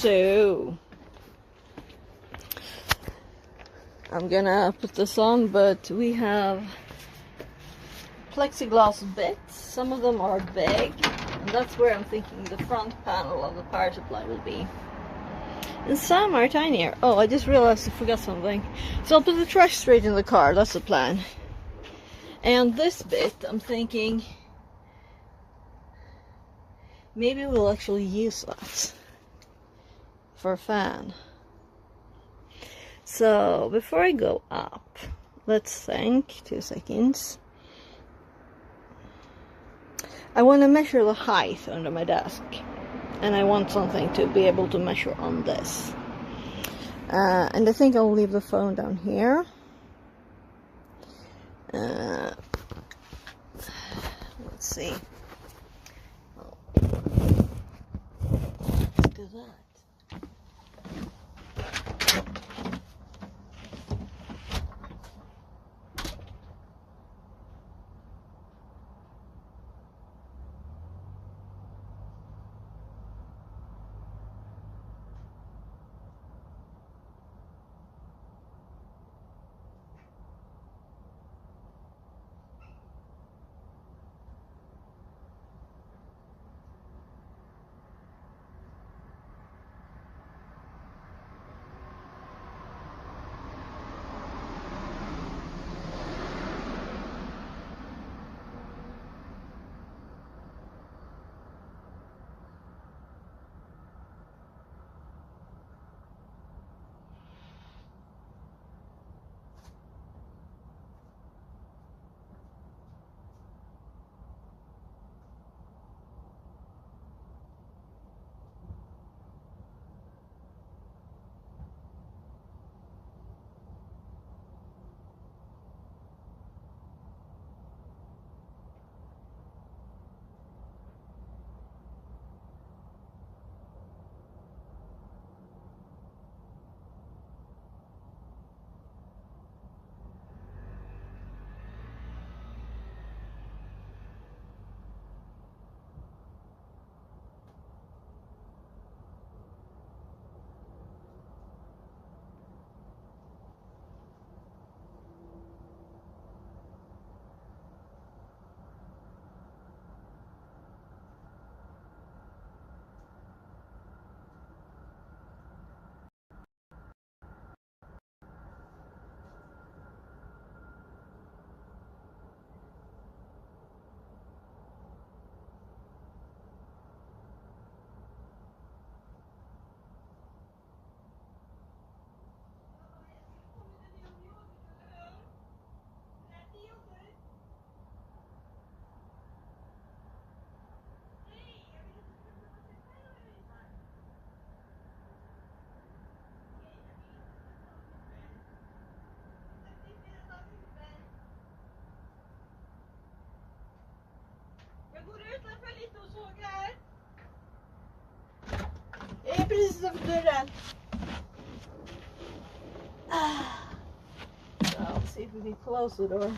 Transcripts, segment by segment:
So I'm gonna put this on, but we have plexiglass bits. Some of them are big, and that's where I'm thinking the front panel of the power supply will be. And some are tinier. Oh, I just realized I forgot something. So I'll put the trash straight in the car. That's the plan. And this bit, I'm thinking maybe we'll actually use that for a fan. So before I go up, let's think. 2 seconds. I want to measure the height under my desk. And I want something to be able to measure on this. And I think I'll leave the phone down here. Let's see. Oh. Let's do that. Jag är precis utanför dörren. So I'll see if we can close the door.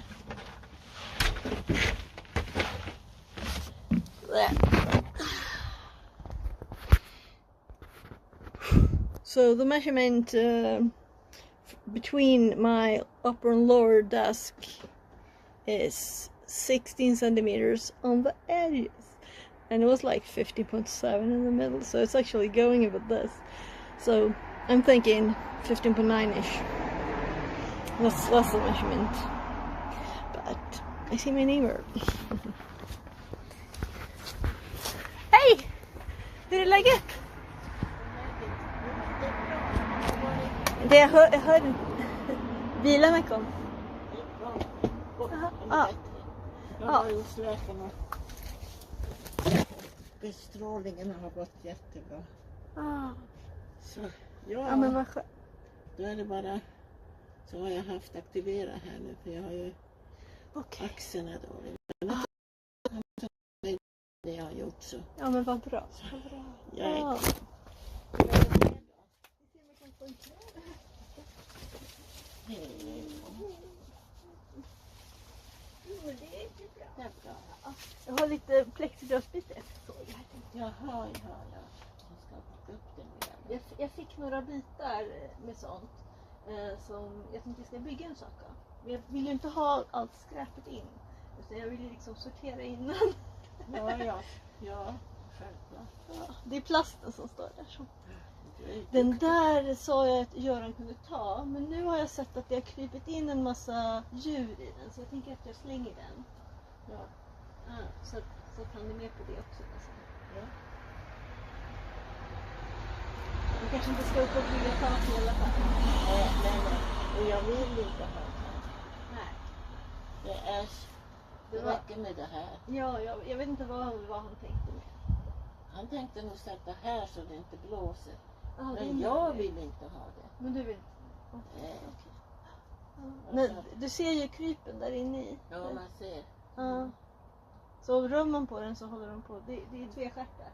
There. So the measurement between my upper and lower desk is 16 centimeters on the edges. And it was like 15.7 in the middle, so it's actually going about this. So I'm thinking 15.9-ish. That's the measurement. But I see my neighbor. Hej! Hur är läget? Jag hör bilarna kom. Ja. Jag har just läkarna. Bestrålningen har gått jättebra. Så, ja, men vad skönt. Då är det bara så har jag haft aktivera här nu, för jag har ju axeln är dålig. Men det jag har gjort så. Ja, men vad bra. Jag är Jag har lite plexiglasbitar. Jaha. Jag ska ta upp den igen. Jag fick några bitar med sånt som jag tänkte jag ska bygga en sak av. Men jag vill ju inte ha allt skräpet in. Utan jag vill ju liksom sortera innan. Ja, självklart. Ja, det är plasten som står där. Så. Den där sa jag att Göran kunde ta. Men nu har jag sett att det har krypit in en massa djur i den. Så jag tänker att jag slänger den. Ja. Så att han är med på det också. Alltså. Ja. Man kanske inte ska upp och bygga tak i alla fall. Nej. Och jag vill inte ha det. Nej. Det räcker med det här. Ja, jag vet inte vad han tänkte med. Han tänkte nog sätta här så det inte blåser. Men jag vill inte ha det. Men du vill inte? Nej. Men du ser ju krypen där inne i. Ja, man ser. Ja. Så rör man på den så håller de på. Det är tvestjärtar.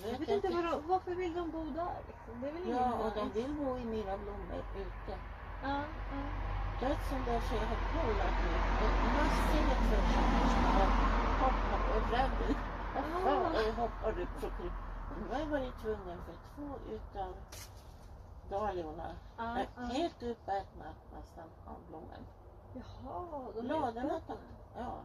Jag vet inte varför vill de bo där liksom? Det är väl ingen och de vill bo i mina blommor ute. Ja. Det som där så jag har kollat nu. Massor med tvestjärtar som har hoppat och räddat. Och hoppar upp så kryp. Nu har jag varit tvungen för 2 utav dahliorna helt uppätna nästan av blommen. Jaha, de bladen. Ja.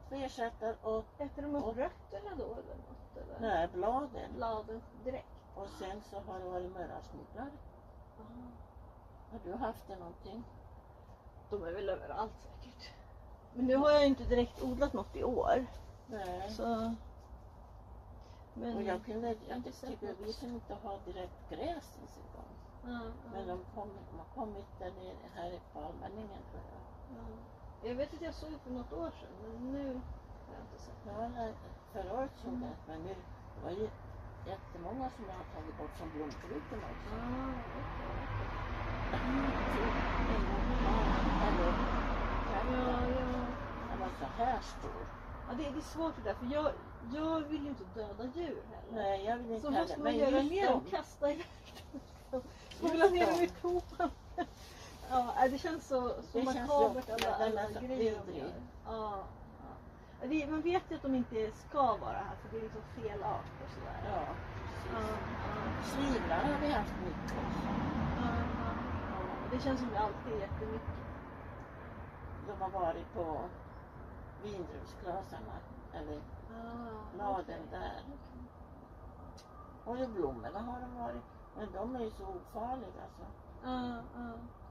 Tvestjärtar och... Äter de upp rötterna då eller något? Eller? Nej, bladen. Bladen direkt. Och sen så har det varit mördarsniglar. Har du haft det någonting? De är väl överallt säkert. Men nu har jag inte direkt odlat något i år. Nej. Så... Men och jag tycker vi som inte har direkt gräs ens en gång. Men de har kommit där nere här på allmänningen tror jag. Jag vet att jag såg för något år sedan, men nu har jag inte sett. Ja, förra året såg jag. Men nu var ju jättemånga som jag har tagit bort som blomkrutor också. Den var så här stor. Ja, det är svårt det där, för jag vill ju inte döda djur heller. Nej, jag vill inte så heller. måste man göra ner och kasta iväg dem. Spola ner dem i kopan. Ja, det känns så makabert alla grejer de gör. Ja. Man vet ju att de inte ska vara här, för det är liksom fel art och sådär. Ja, Svivlar har vi haft mycket också. Det känns som det alltid är jättemycket. De har varit på vindruvsglasarna eller bladen där. Och i blommorna har de varit, men de är ju så ofarliga alltså.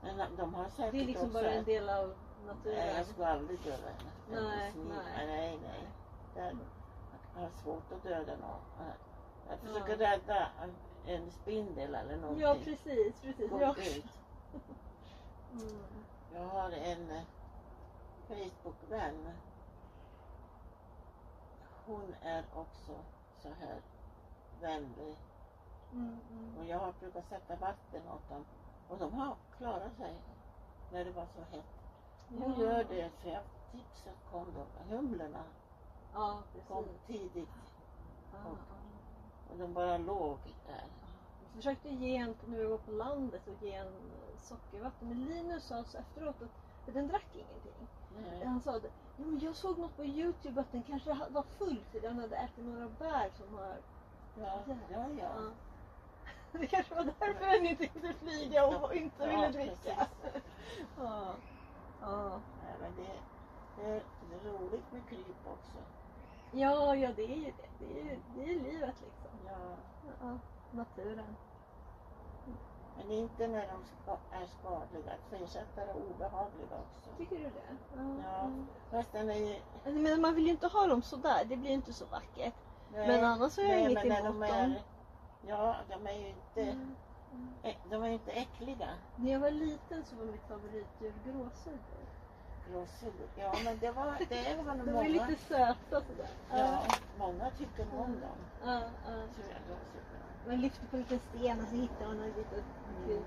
Men de har säkert det är liksom också, bara en del av naturen. Nej, jag skulle aldrig döda henne. Nej. Jag har svårt att döda någon. Jag försöker rädda en spindel eller någonting. Ja, precis. Jag har en Facebook-vän. Hon är också så här vänlig. Och jag har brukat sätta vatten åt dem. Och de har klarat sig när det var så hett. Hon gör det för jag tipsat kom de. Humlorna kom tidigt. Och de bara låg där. Jag försökte ge en, när vi var på landet, och ge en sockervatten. Men Linus sa så efteråt att den drack ingenting. Han sa att jag såg något på YouTube att den kanske var full för den hade ätit några bär som har... Ja. Det kanske var därför den inte kunde flyga och inte ville dricka. Men det är roligt med kryp också. Ja, det är ju det. Det är livet liksom. Ja. Naturen. Men inte när de är skadliga. Tvestjärtar är obehagliga också. Tycker du det? Ja. Fast den är ju... Men man vill ju inte ha dem så där. Det blir inte så vackert. Nej, men annars har jag inget emot dem. Ja, de är ju inte... De är ju inte äckliga. När jag var liten så var mitt favoritdjur gråsugor. Gråsugor? Ja, men det var nog de många. är lite söta sådär. Ja, många tycker nog om dem. Tror jag gråsugor. Man lyfter på en liten sten och så hittar man en liten kryp.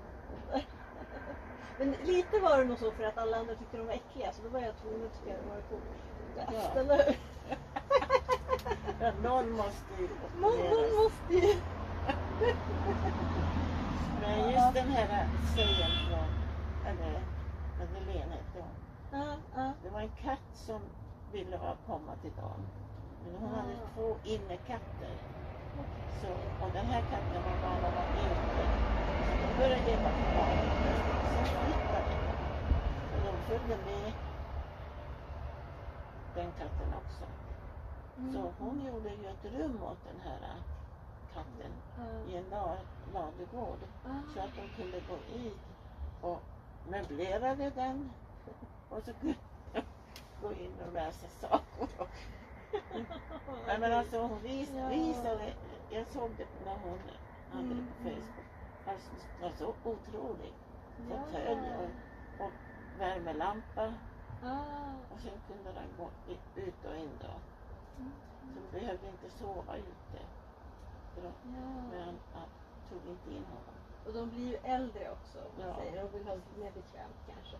Men lite var det nog så för att alla andra tyckte de var äckliga, så då var jag tvungen att tycka det var coolt. Eller hur? Ja, någon måste ju. Någon måste ju. Men just den här sägen från, eller Madeleine hette hon. Det var en katt som ville komma till dagen. Men hon hade 2 innekatter. Så, och den här katten var van att vara ute. Så de började leva kvar. Sen flyttade de. Och de följde med den katten också. Så hon gjorde ju ett rum åt den här katten i en ladugård. Så att de kunde gå i och möblerade den. Och så kunde de gå in och läsa saker. Men alltså hon visade, jag såg det när hon hade det på Facebook. Alltså det var så otroligt. Fåtölj och värmelampa. Och sen kunde den gå ut och in då. Så de behövde inte sova ute. Men tog inte in honom. Och de blir ju äldre också, om man säger. De vill ha lite mer bekvämt kanske.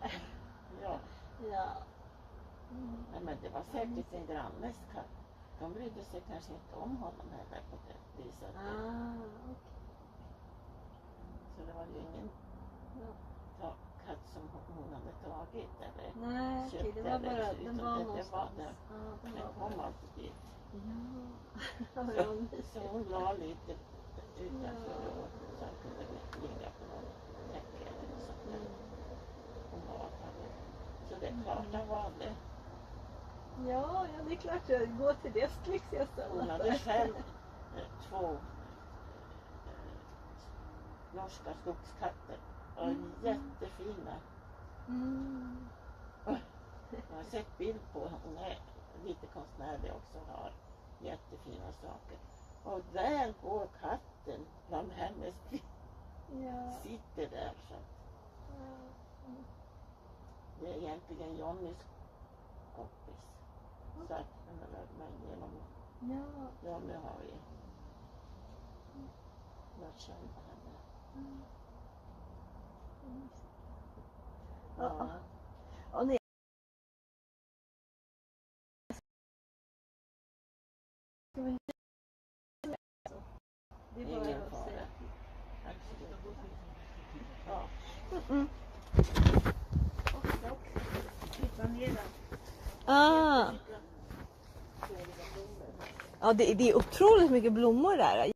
Ja. Ja. Ja, men det var säkert en grannes katt. De brydde sig kanske inte om honom heller på det viset. Okay. Så det var ju ingen katt som hon hade tagit eller nej, köpt. Okay, det var bara, den var någonstans. Den kom alltid dit. Ja. Så hon la lite utanför så han kunde ligga på någon täcke eller sånt där. Hon matade. Så det är klart han var det. Ja, det är klart att gå till det lyxiga stället. Hon hade själv 2 norska skogskatter och jättefina. Jag har sett bild på hon är lite konstnärlig också och har jättefina saker. Och där går katten bland hennes sitter där så det är egentligen Jonnys kompis. Så att den har lärt mig genom Jonny har vi lärt känna henne. Ja, nej. Det är bara Ingen att fara. säga. Ja. Ja, det är otroligt mycket blommor där.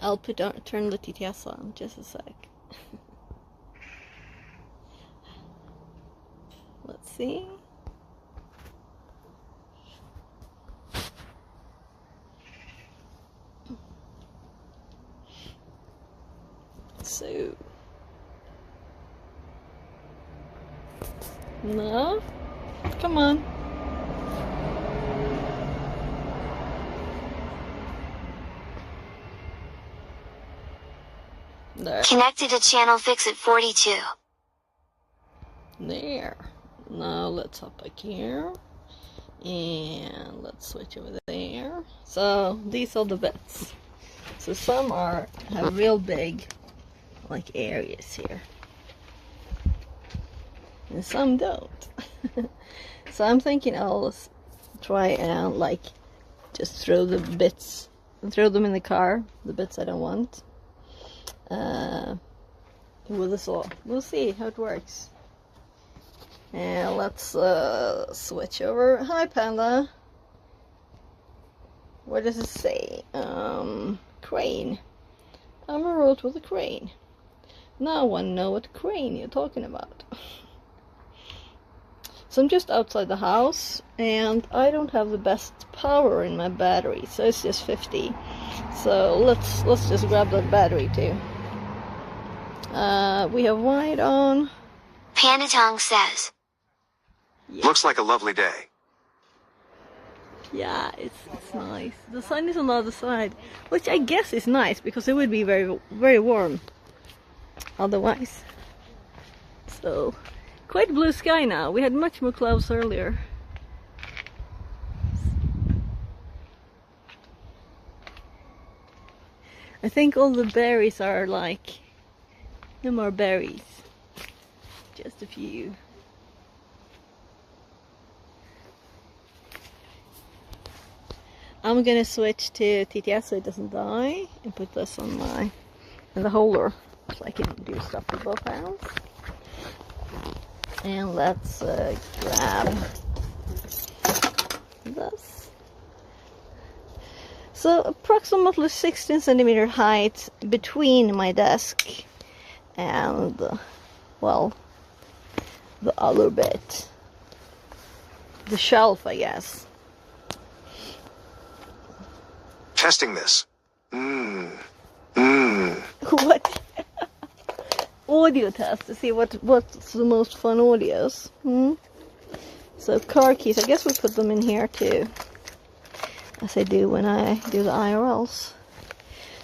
I'll turn the TTS on just a sec. Let's see. So. No. Come on. There. Connected to channel Fix-It 42. There. Now let's hop back here. And let's switch over there. So these are the beds. So some have real big like areas here. And some don't. So I'm thinking I'll try and like just throw the bits and throw them in the car, the bits I don't want. With a saw. We'll see how it works. And let's switch over. Hi Panda. What does it say? Crane. I'm a road with a crane. Now I want to know what crane you're talking about. So I'm just outside the house and I don't have the best power in my battery, so it's just 50. So let's just grab that battery too. We have white on. Panatong says. Yeah. Looks like a lovely day. Yeah, it's nice. The sun is on the other side, which I guess is nice because it would be very, very warm otherwise. So, quite blue sky now. We had much more clouds earlier. I think all the berries are like No more berries. Just a few. I'm gonna switch to TTS so it doesn't die and put this on the holder so I can do stuff with both hands. And let's grab this. So approximately 16 centimeter height between my desk and well, the other bit, the shelf, I guess. Testing this. What? Audio test to see what's the most fun audios. So car keys, I guess we put them in here too, as I do when I do the IRLs.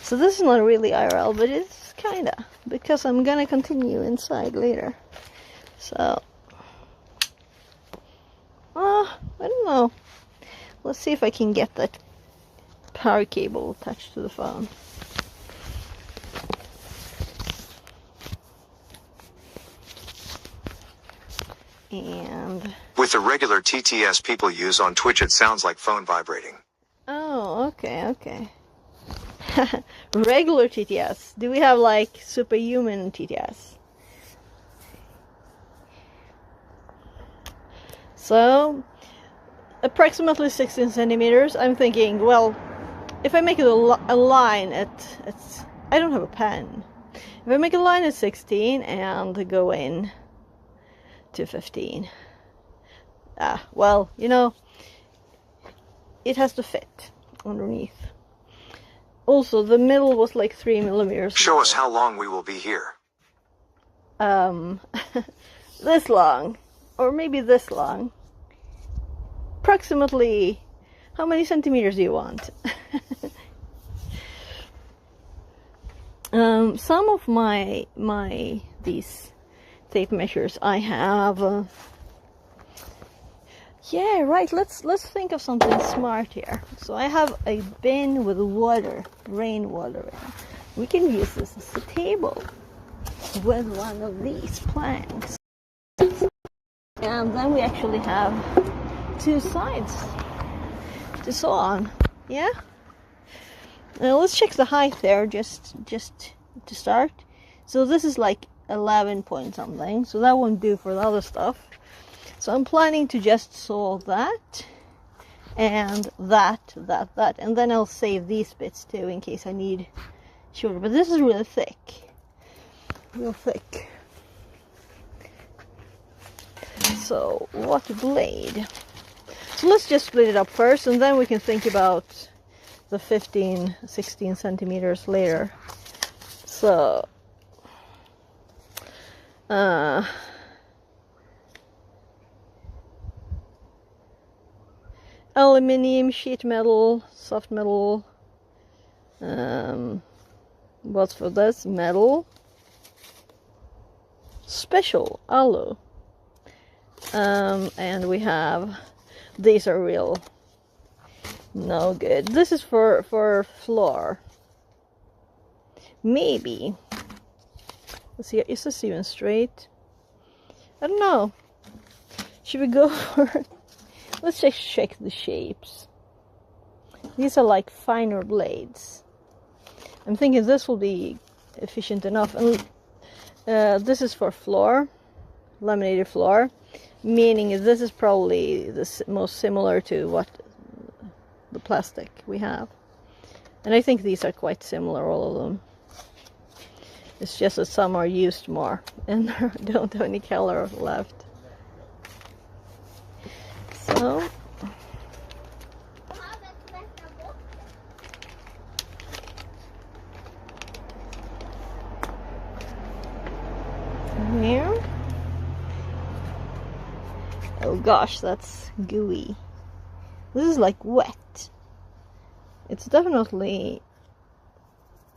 So this is not really IRL, but it's kinda, because I'm gonna continue inside later. So I don't know. Let's see if I can get that power cable attached to the phone. And with the regular TTS people use on Twitch, it sounds like phone vibrating. oh, okay. Regular TTS. Do we have like superhuman TTS? So approximately 16 centimeters. I'm thinking, well, if I make it a line at I don't have a pen. If I make a line at 16 and go in to 15, well, you know, it has to fit underneath. Also, the middle was like 3 millimeters. Show us how long we will be here. This long, or maybe this long. Approximately, how many centimeters do you want? Some of these tape measures I have. Yeah, right. Let's think of something smart here. So I have a bin with water, rainwater in. We can use this as a table with one of these planks, and then we actually have 2 sides to saw on. Yeah. Now let's check the height there, just to start. So this is like 11 point something, so that won't do for the other stuff. So I'm planning to just saw that and that, and then I'll save these bits too in case I need shorter. But this is really thick, real thick. So what blade? So let's just split it up first, and then we can think about the 16 centimeters later. So aluminium, sheet metal, soft metal. What's for this? Metal. Special alu. And we have, these are real no good. This is for floor. Maybe. Let's see, is this even straight? I don't know. Should we go for, let's just check the shapes. These are like finer blades. I'm thinking this will be efficient enough. And this is for floor, laminated floor, meaning this is probably the most similar to what the plastic we have. And I think these are quite similar, all of them. It's just that some are used more and don't have any color left. So here. Oh gosh, that's gooey. This is like wet. It's definitely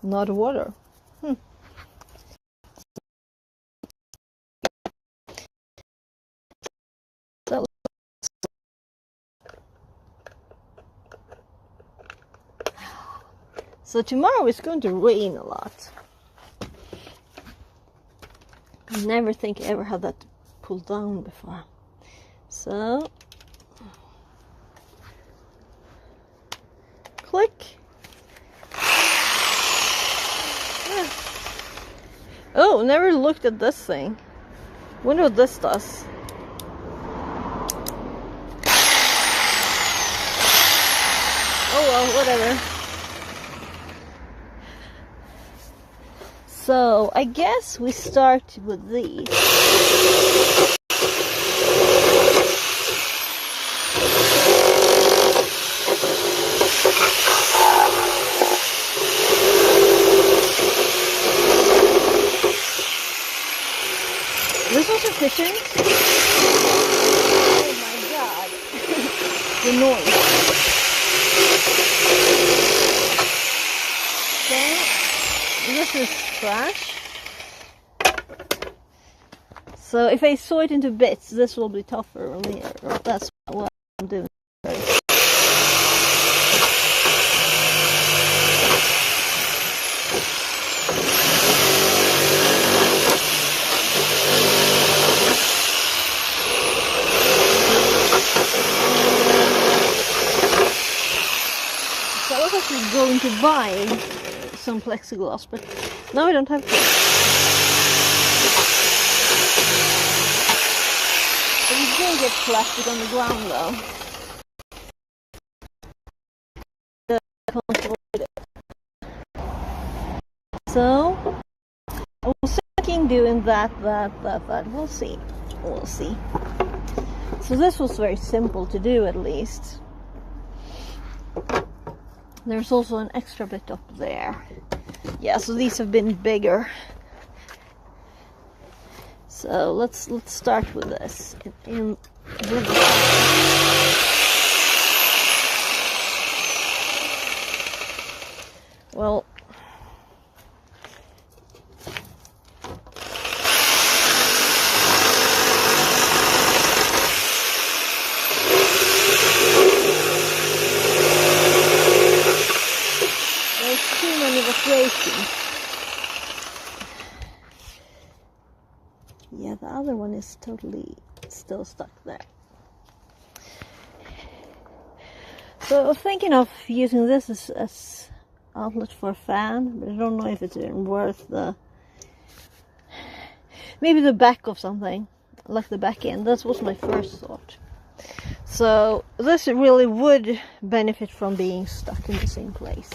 not water. So tomorrow it's going to rain a lot. I never think I ever had that pulled down before. So, click. Yeah. Oh, never looked at this thing. Wonder what this does. Oh well, whatever. So, I guess we start with these. This was efficient. Oh my god. The noise. Okay. This is trash. So if I saw it into bits, this will be tougher later. That's what I'm doing. So I was actually going to buy some plexiglass, but now I don't have to. But you do get plastic on the ground though. I can't avoid it. So I was thinking doing that. We'll see. We'll see. So this was very simple to do, at least. There's also an extra bit up there. Yeah, so these have been bigger. So let's start with this. Well, there's too many evacuations. Yeah, the other one is totally still stuck there. So I was thinking of using this as outlet for a fan, but I don't know if it's even worth the... Maybe the back of something, like the back end. That was my first thought. So this really would benefit from being stuck in the same place.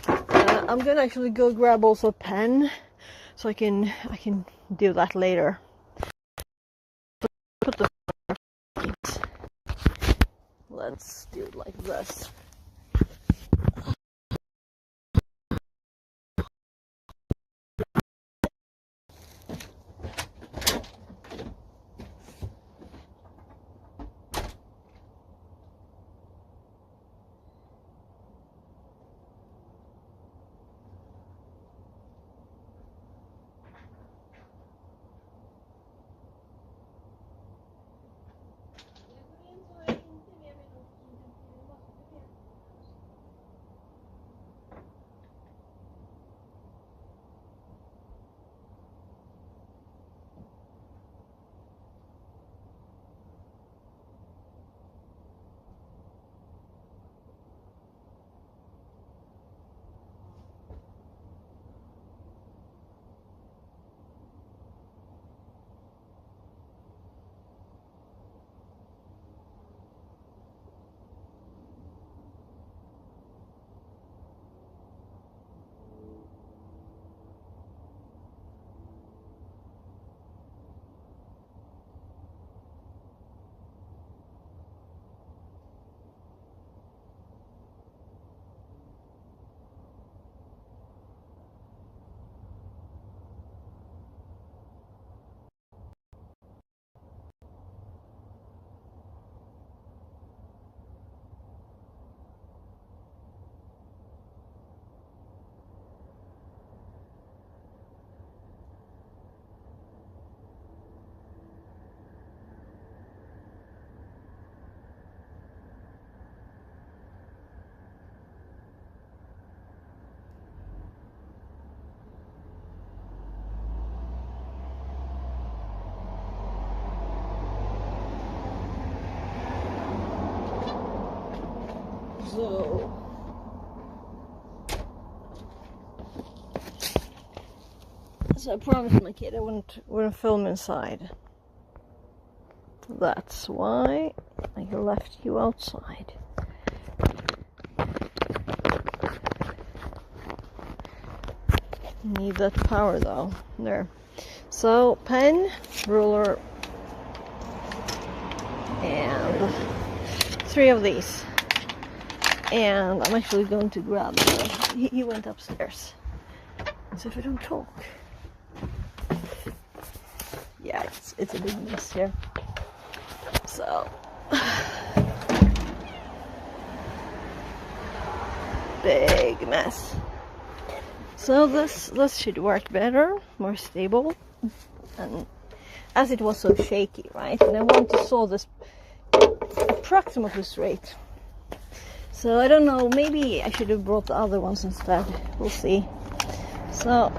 I'm gonna actually go grab also a pen, so I can do that later. Put the... Let's do it like this. So I promised my kid I wouldn't film inside. That's why I left you outside. Need that power though. There. So pen, ruler, and 3 of these. And I'm actually going to grab it. He went upstairs. So if I don't talk. Yeah, it's a big mess here. So big mess. So this should work better, more stable, and as it was so shaky, right? And I want to saw this approximately straight. So I don't know, maybe I should have brought the other ones instead. We'll see. So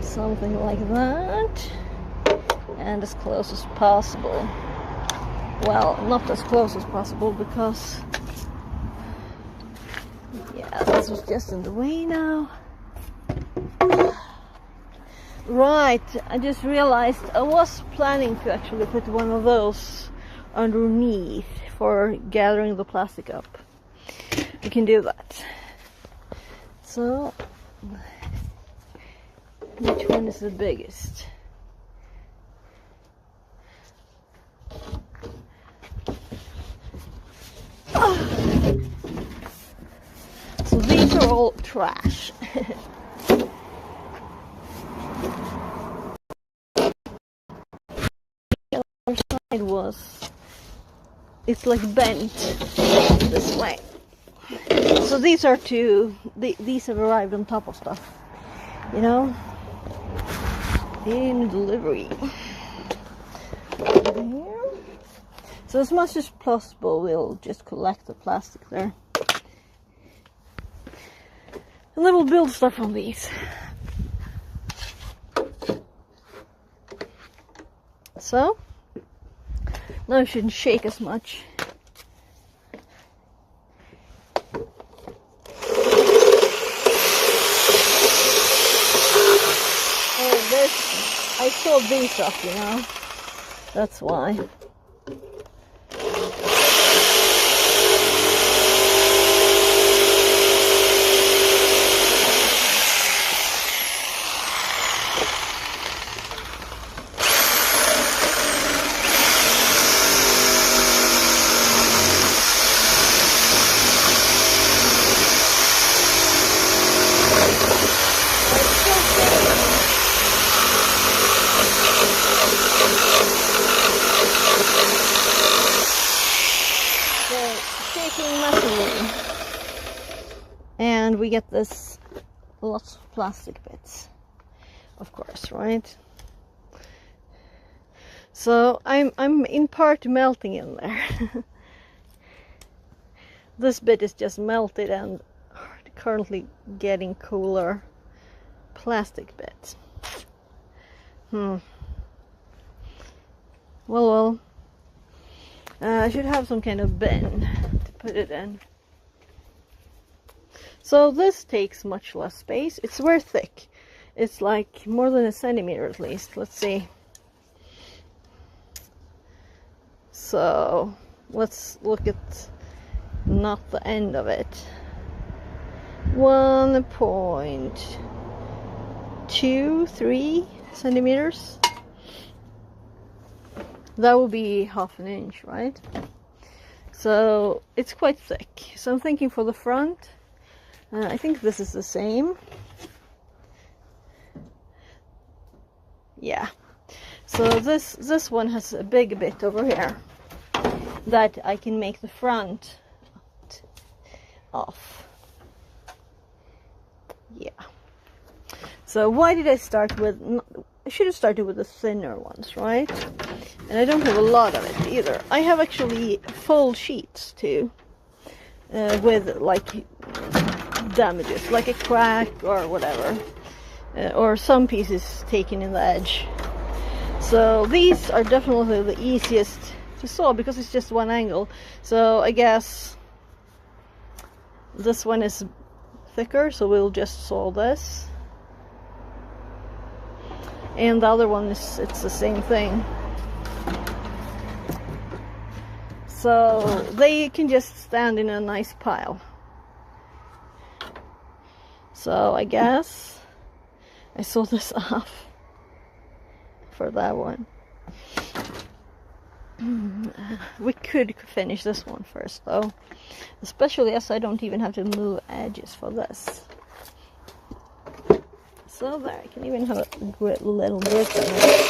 something like that, and as close as possible. Well, not as close as possible because, yeah, this was just in the way now. Right, I just realized I was planning to actually put one of those underneath for gathering the plastic up. We can do that. So, which one is the biggest? So these are all trash. The other side it's like bent this way. So these are these have arrived on top of stuff, you know, in delivery. There. So as much as possible, we'll just collect the plastic there. And then we'll build stuff on these. So, now it shouldn't shake as much. I saw these up, you know, that's why. And we get this lots of plastic bits, of course, right? So I'm in part melting in there. This bit is just melted and currently getting cooler plastic bits. Well, I should have some kind of bin to put it in. So this takes much less space. It's very thick. It's like more than a centimeter at least. Let's see. So let's look at not the end of it. 1.23 centimeters. That would be half an inch, right? So it's quite thick. So I'm thinking for the front, I think this is the same. Yeah. So this one has a big bit over here that I can make the front off. Yeah. So why did I start with? I should have started with the thinner ones, right? And I don't have a lot of it either. I have actually full sheets too, with like damages, like a crack or whatever, or some pieces taken in the edge. So these are definitely the easiest to saw because it's just one angle. So I guess this one is thicker, so we'll just saw this. And the other one is, it's the same thing. So they can just stand in a nice pile. So I guess I saw this off for that one. We could finish this one first though, especially as I don't even have to move edges for this. So there, I can even have a little grip in it.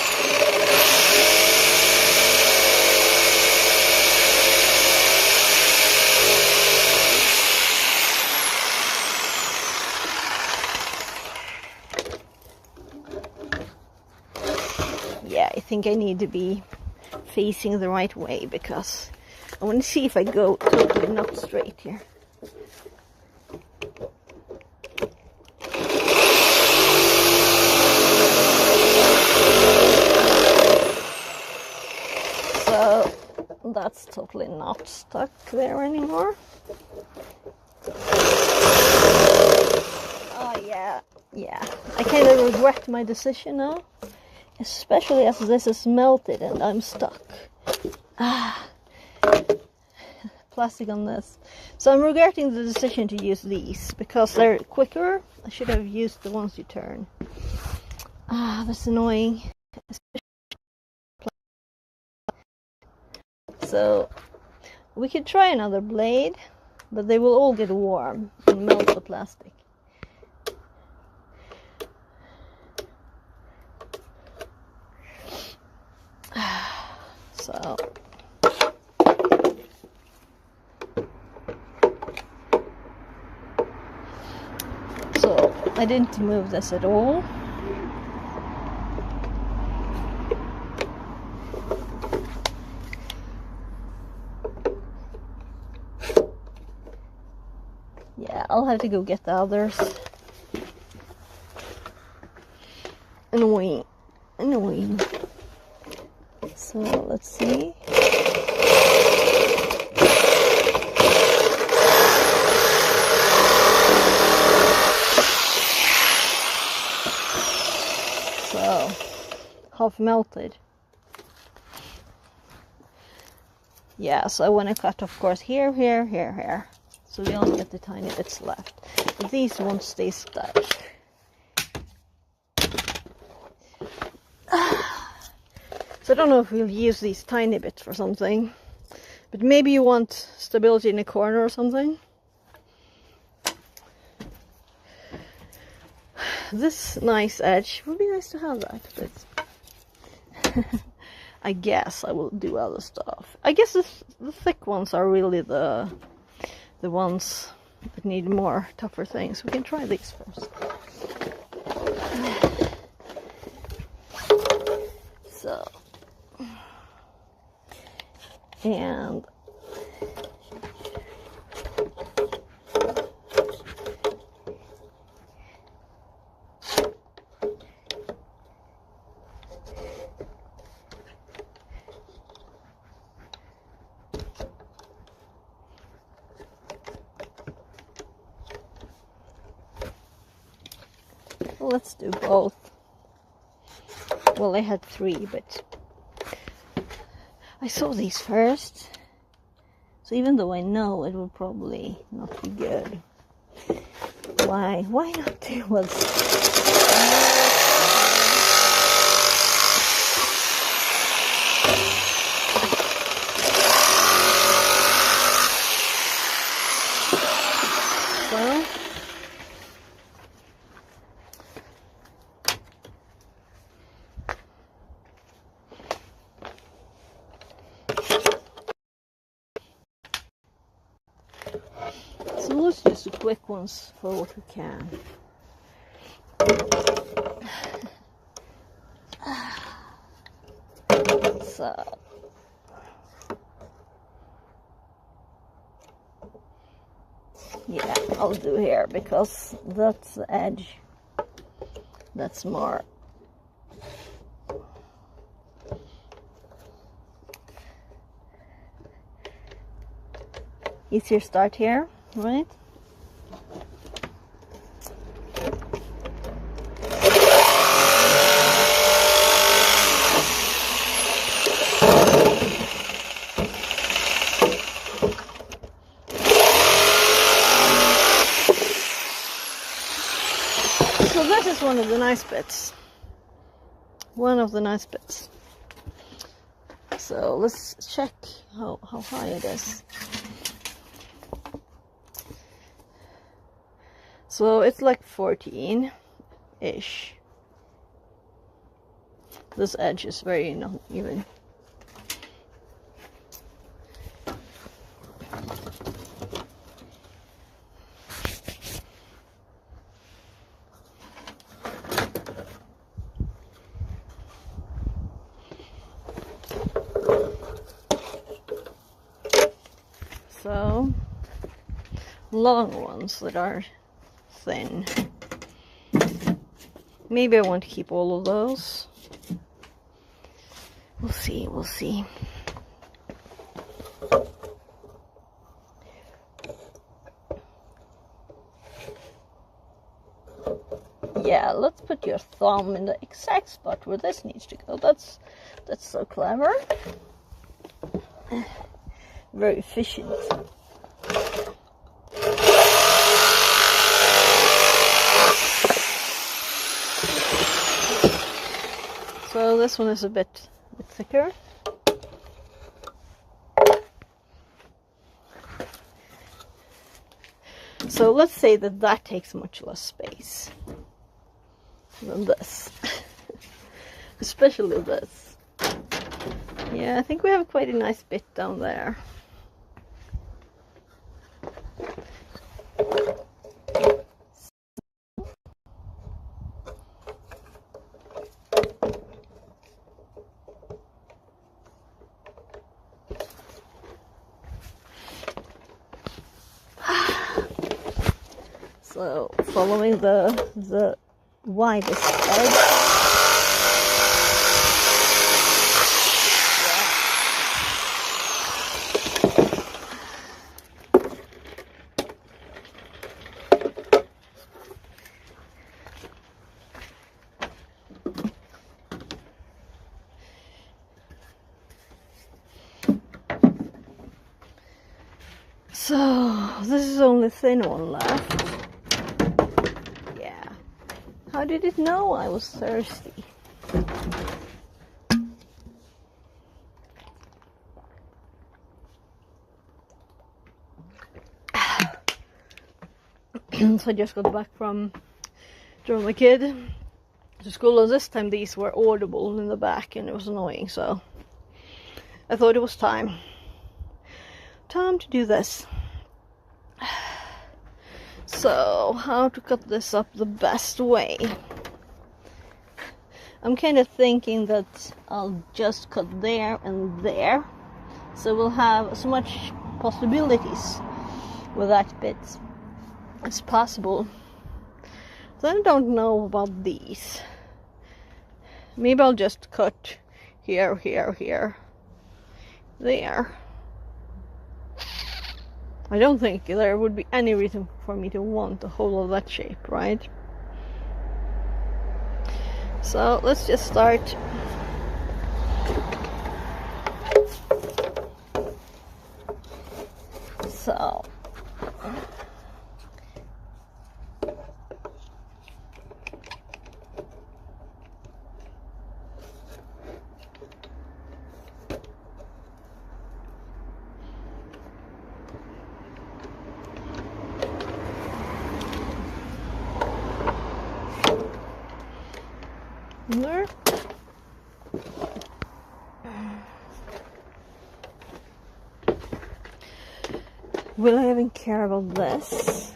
Yeah, I think I need to be facing the right way because I want to see if I go totally not straight here. So that's totally not stuck there anymore. Oh yeah, I kind of regret my decision now. Especially as this is melted and I'm stuck. Plastic on this. So I'm regretting the decision to use these because they're quicker. I should have used the ones you turn. That's annoying. So we could try another blade, but they will all get warm and melt the plastic. So I didn't move this at all. Yeah, I'll have to go get the others. Annoying. So let's see. So half melted. Yeah, so I want to cut, of course, here. So we only get the tiny bits left. But these won't stay stuck. So I don't know if we'll use these tiny bits for something. But maybe you want stability in a corner or something. This nice edge would be nice to have that, but I guess I will do other stuff. I guess the thick ones are really the ones that need more tougher things. We can try these first. So, and let's do both. Well, I had 3, but I saw these first. So even though I know it will probably not be good, why not do what's So let's use the quick ones for what we can. So yeah, I'll do here because that's the edge. That's more. easier start here, right? So this is one of the nice bits. One of the nice bits. So let's check how high it is. So it's like 14-ish. This edge is very uneven. So long ones that are thin. Maybe I want to keep all of those. We'll see, we'll see. Yeah, let's put your thumb in the exact spot where this needs to go. That's so clever. Very efficient. So this one is a bit thicker. So let's say that takes much less space than this. Especially this. Yeah, I think we have quite a nice bit down there. So following the widest edge. So this is only thin one left. Yeah. How did it know I was thirsty? So I just got back from driving my kid to school, and this time these were audible in the back and it was annoying, so I thought it was time to do this. So how to cut this up the best way? I'm kind of thinking that I'll just cut there and there, so we'll have as much possibilities with that bit as possible. Then I don't know about these. Maybe I'll just cut here, here, here, there. I don't think there would be any reason for me to want the whole of that shape, right? So let's just start. So there. Will I even care about this?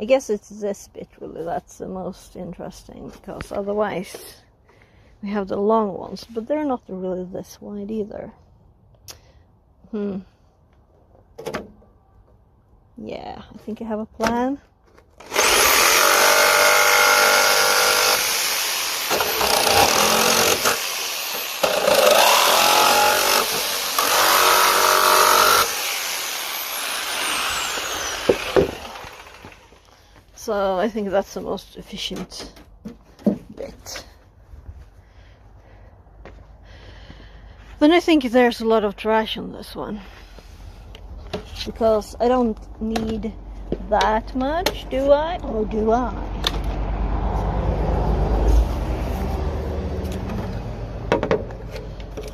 I guess it's this bit really that's the most interesting, because otherwise we have the long ones, but they're not really this wide either. Yeah, I think I have a plan. So I think that's the most efficient bit. Then I think there's a lot of trash on this one, because I don't need that much, do I? Or do I?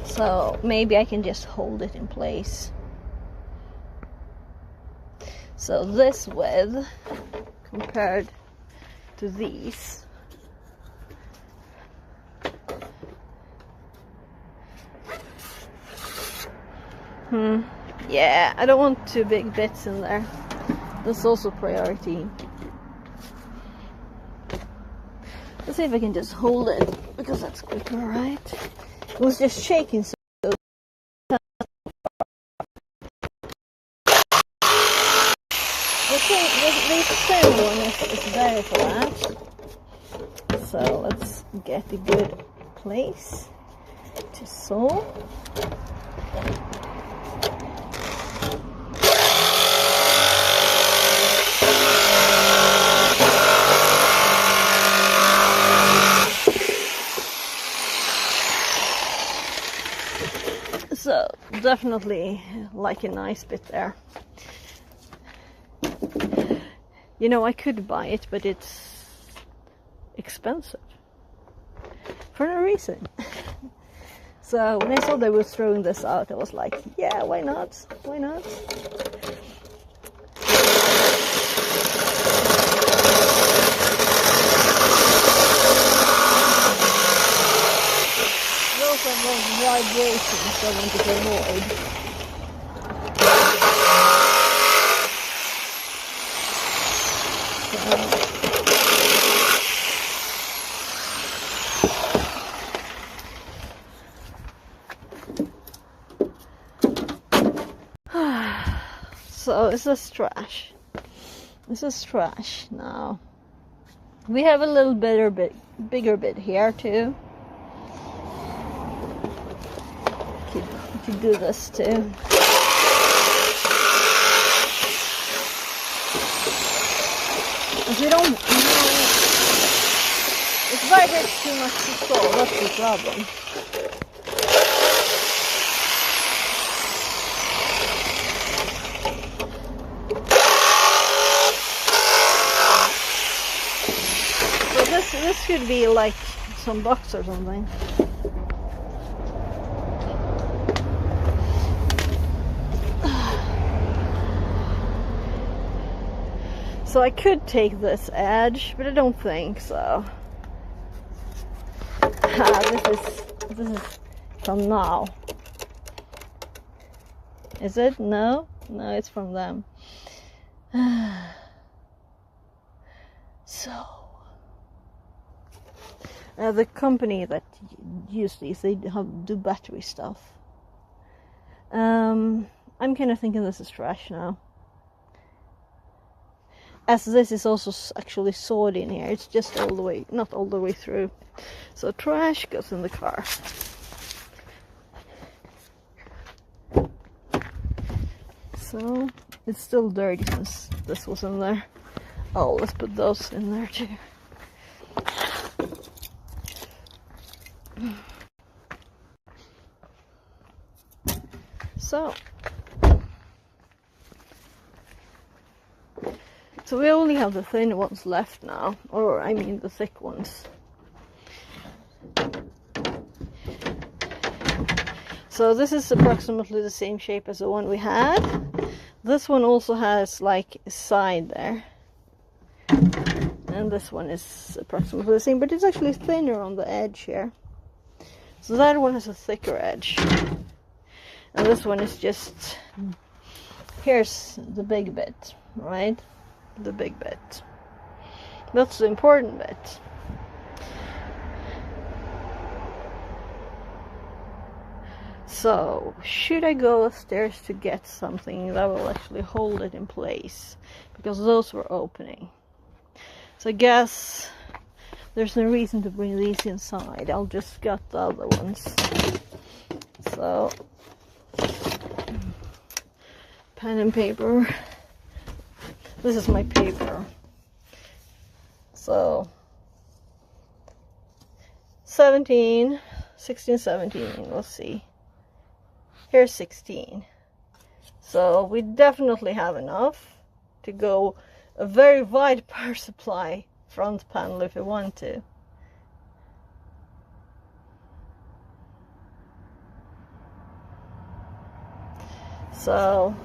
So maybe I can just hold it in place. So this width compared to these, yeah, I don't want too big bits in there. That's also priority. Let's see if I can just hold it, because that's quicker, right? It was just shaking, so the thin one is very flat. So let's get a good place to sew. So definitely like a nice bit there. You know, I could buy it, but it's expensive for no reason. So when I saw they were throwing this out, I was like, yeah, why not? Why not? Those are those vibrations I want to avoid. So this is trash. This is trash now. We have a little bigger bit here too. Could do this too. If you don't, it vibrates too much to sew. That's the problem. This should be like some box or something. So I could take this edge, but I don't think so. This is from now. Is it? No? No, it's from them. So the company that use these, they do battery stuff. I'm kind of thinking this is trash now, as this is also actually sewed in here. It's just all the way, not all the way through. So trash goes in the car. So it's still dirty since this was in there. Oh, let's put those in there too. So we only have the thin ones left now, or I mean the thick ones. So this is approximately the same shape as the one we had. This one also has like a side there. And this one is approximately the same, but it's actually thinner on the edge here. So that one has a thicker edge. And this one is just, here's the big bit, right? The big bit. That's the important bit. So, should I go upstairs to get something that will actually hold it in place? Because those were opening. So I guess there's no reason to bring these inside. I'll just get the other ones. So, pen and paper. This is my paper. So 17, 16, 17, let's see. Here's 16. So we definitely have enough to go a very wide power supply front panel if we want to. So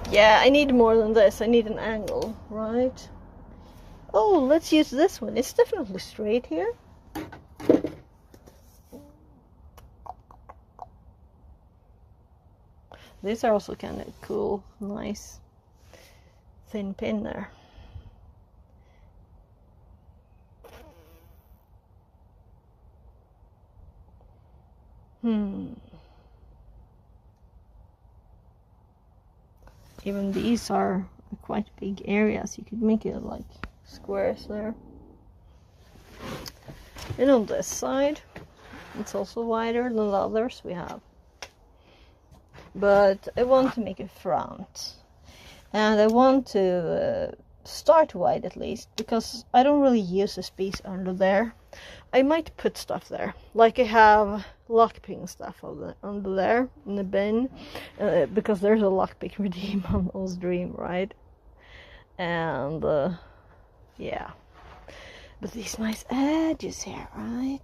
yeah, I need more than this. I need an angle, right? Oh, let's use this one. It's definitely straight here. These are also kind of cool, nice thin pin there. Even these are quite big areas. You could make it like squares there. And on this side, it's also wider than the others we have. But I want to make a front. And I want to start wide at least, because I don't really use the space under there. I might put stuff there, like I have lockpicking stuff under there in the bin, because there's a lockpick redeem on O's Dream, right? And yeah, but these nice edges here, right?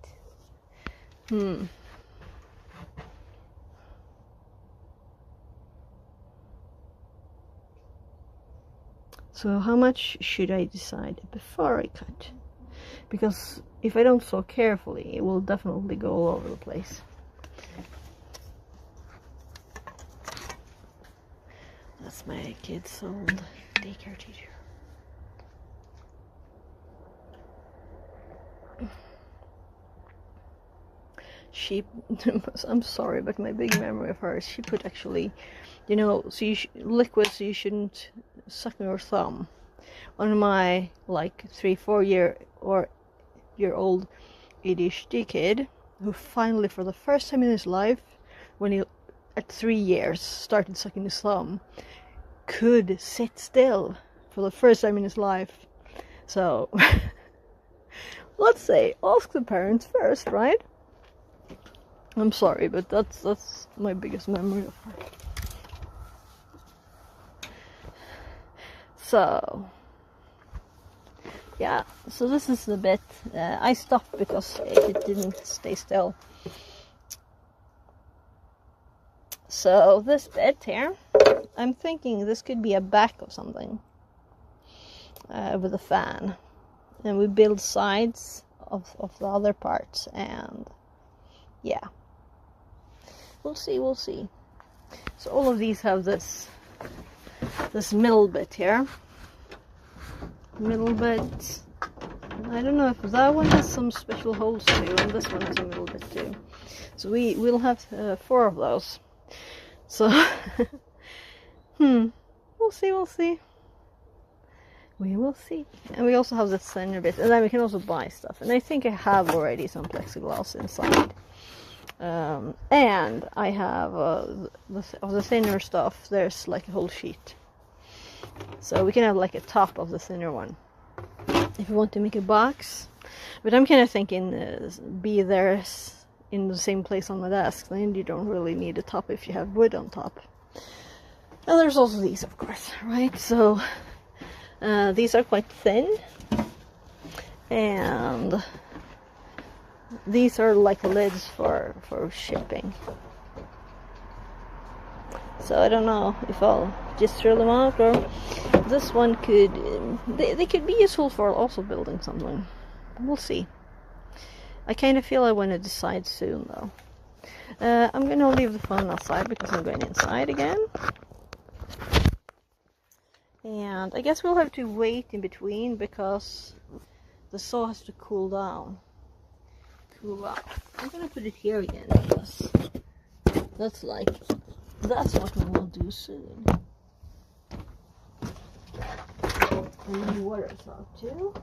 So how much should I decide before I cut? Because if I don't sew carefully, it will definitely go all over the place. That's my kid's old daycare teacher. She, I'm sorry, but my big memory of her is she put actually, you know, so liquid, so you shouldn't suck on your thumb. On my like 3-4 year old ADHD kid, who finally for the first time in his life, when he at 3 years started sucking his thumb, could sit still for the first time in his life. So let's say ask the parents first, right? I'm sorry, but that's my biggest memory of her. So yeah, so this is the bit I stopped because it didn't stay still. So this bit here, I'm thinking this could be a back of something with a fan, and we build sides of the other parts, and yeah, we'll see. So all of these have this middle bit here. Middle bit. I don't know if that one has some special holes too, and this one has a middle bit too. So we'll have 4 of those. So we'll see. We will see. And we also have the center bit, and then we can also buy stuff. And I think I have already some plexiglass inside. And I have of the thinner stuff. There's like a whole sheet. So we can have like a top of the thinner one if you want to make a box. But I'm kind of thinking be there in the same place on my desk. Then you don't really need a top if you have wood on top. And there's also these, of course, right? So these are quite thin, and these are like lids for shipping. So I don't know if I'll just throw them out, or this one could, they could be useful for also building something. We'll see. I kind of feel I want to decide soon though. I'm gonna leave the phone outside because I'm going inside again. And I guess we'll have to wait in between because the saw has to cool down. I'm gonna put it here again because that's what we will do soon. And the water's out too.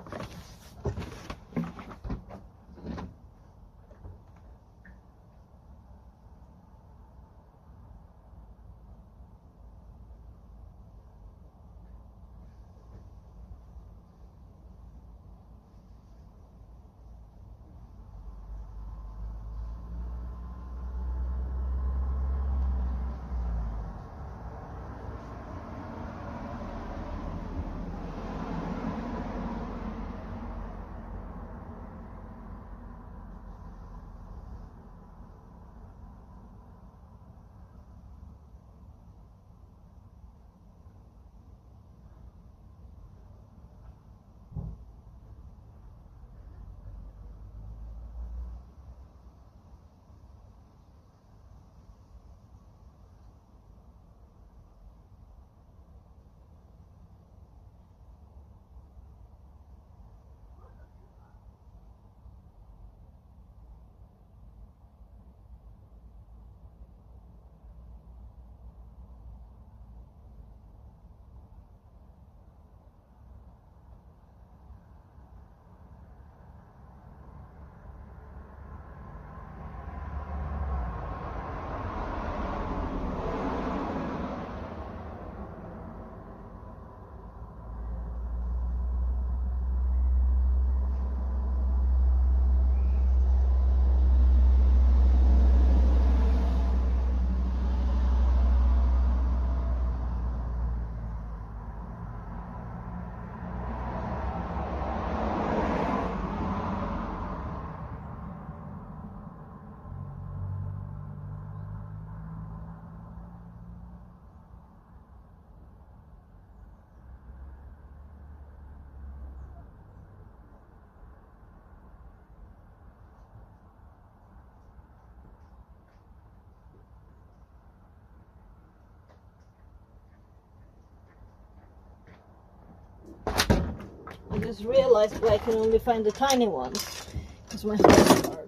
just realized why I can only find the tiny ones. Because my size are them.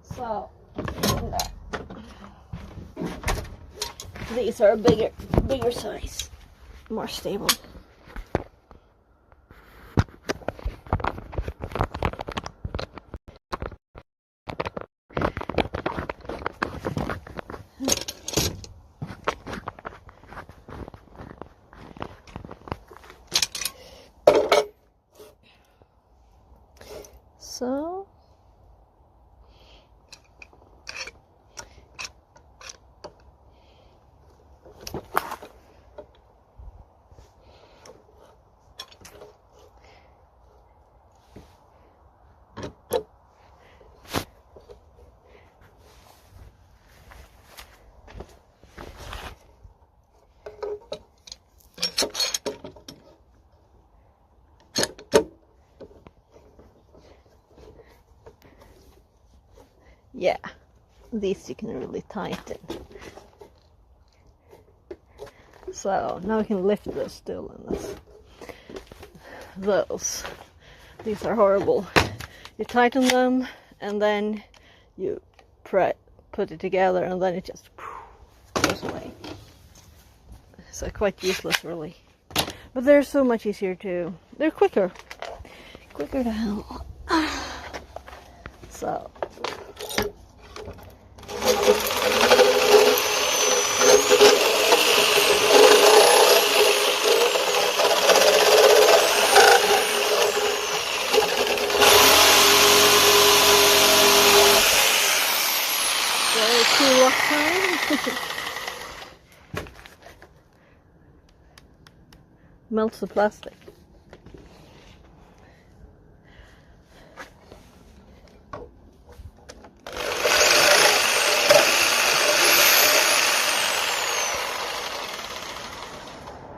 So, these are a bigger size, more stable. So, yeah, these you can really tighten. So now we can lift this still in this. Those. These are horrible. You tighten them and then you put it together and then it just goes away. So quite useless really. But they're so much easier to, they're quicker to handle. So. Melts the plastic.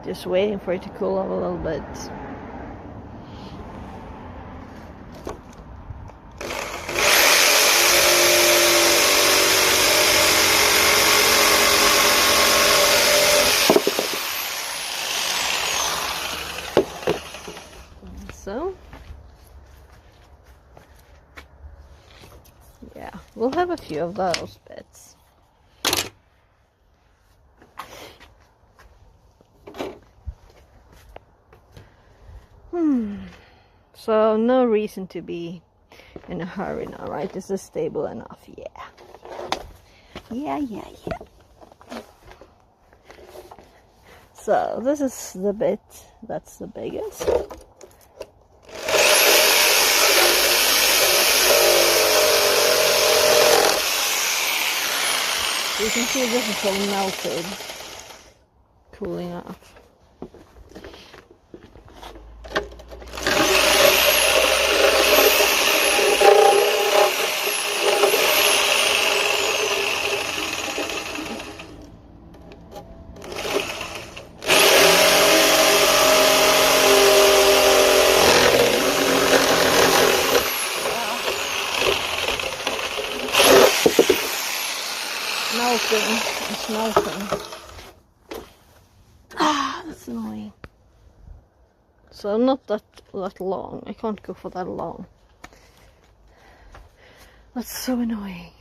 Just waiting for it to cool off a little bit. So, yeah, we'll have a few of those bits. So, no reason to be in a hurry now, right? This is stable enough, yeah. Yeah. So, this is the bit that's the biggest. You can see this is all melted, cooling off. It's melting. That's annoying. So not that long. I can't go for that long. That's so annoying.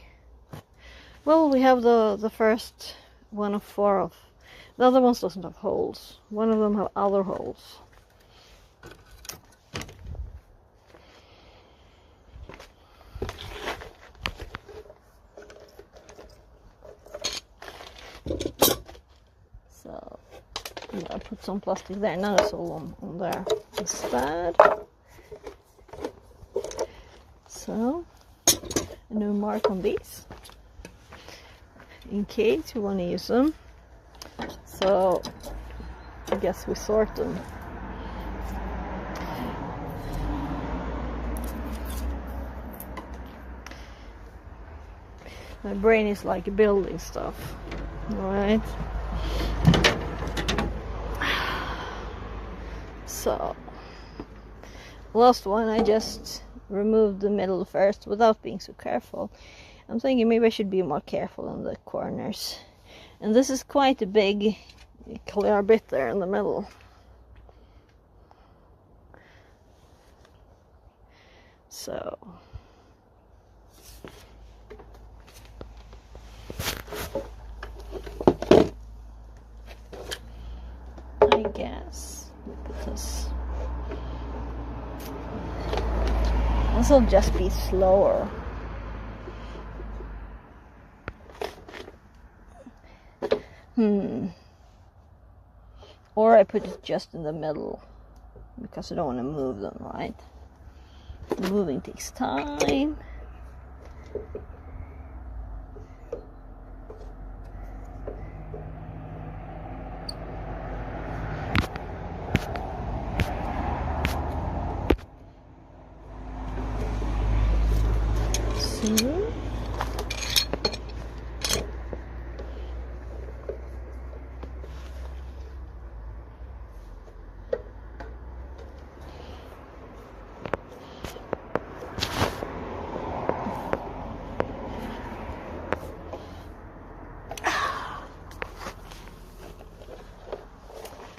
Well, we have the first one of 4 of. The other ones doesn't have holes. One of them have other holes. So I put some plastic there. Now it's all on there instead. So a new mark on these in case you want to use them. So I guess we sort them. My brain is like building stuff. Alright. So, last one, I just removed the middle first without being so careful. I'm thinking maybe I should be more careful on the corners. And this is quite a big clear bit there in the middle. So, I guess this will just be slower. Or I put it just in the middle because I don't want to move them, right? Moving takes time. See?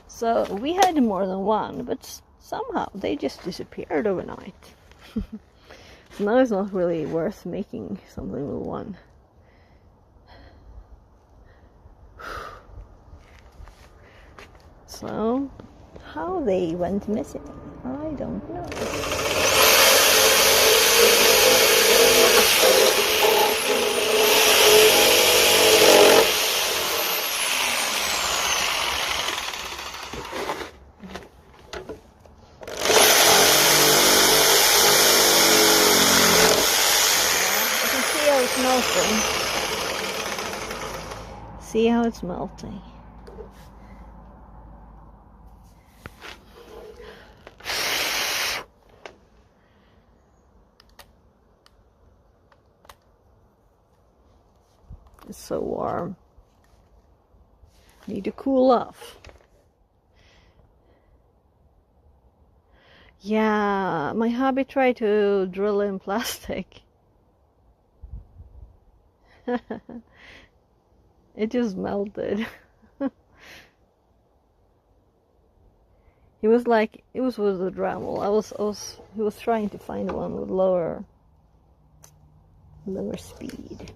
So we had more than one, but somehow they just disappeared overnight. So now it's not really worth making something with one. So, how they went missing, I don't know. Melting. See how it's melting. It's so warm. Need to cool off. Yeah, my hubby tried to drill in plastic. It just melted. He was like, it was with the Dremel. He was trying to find one with lower speed.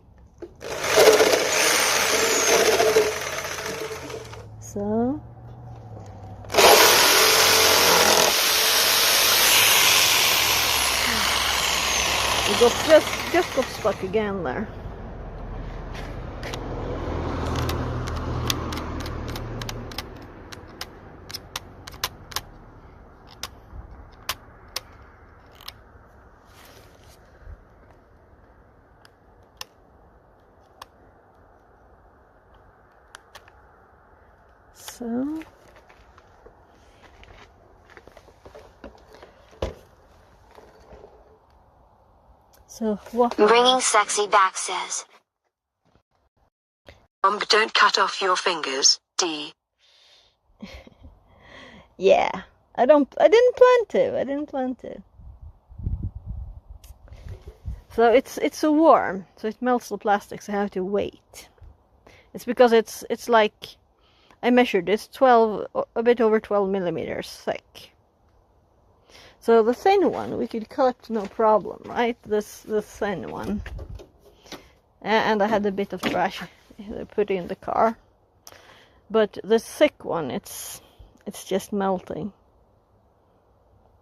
So we just got stuck again there. So what? Bringing Sexy back says, Don't cut off your fingers, D. Yeah, I didn't plan to. So it's so warm, so it melts the plastics. I have to wait. It's because it's like, I measured, it's a bit over 12 millimeters thick. So the thin one we could cut no problem, right? This thin one. And I had a bit of trash I put in the car. But the thick one, it's just melting.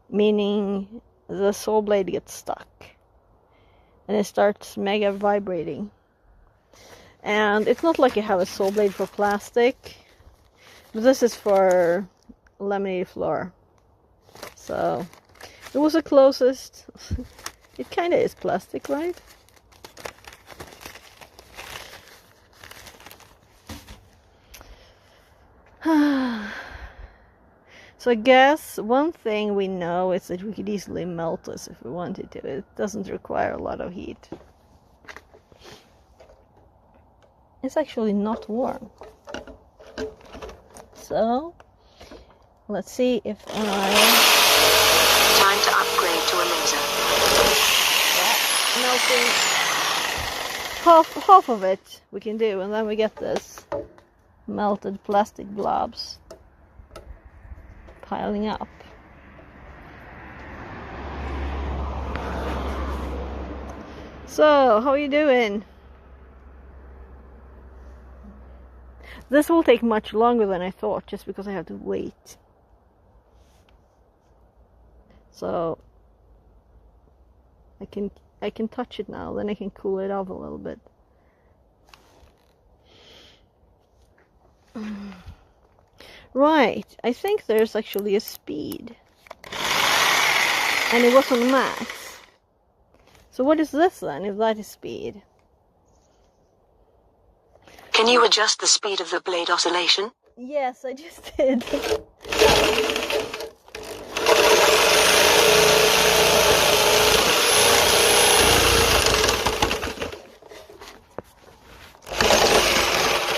Meaning the saw blade gets stuck. And it starts mega vibrating. And it's not like you have a saw blade for plastic. But this is for laminated floor. So it was the closest. It kind of is plastic, right? So I guess one thing we know is that we could easily melt this if we wanted to. It doesn't require a lot of heat. it's actually not warm. So let's see if I... Time to upgrade to a laser. melting half of it we can do, and then we get this melted plastic blobs piling up. So, how are you doing? This will take much longer than I thought, just because I have to wait. So I can touch it now, then I can cool it off a little bit. Right, I think there's actually a speed. And it was on max. So what is this then, if that is speed? Can you adjust the speed of the blade oscillation? Yes, I just did.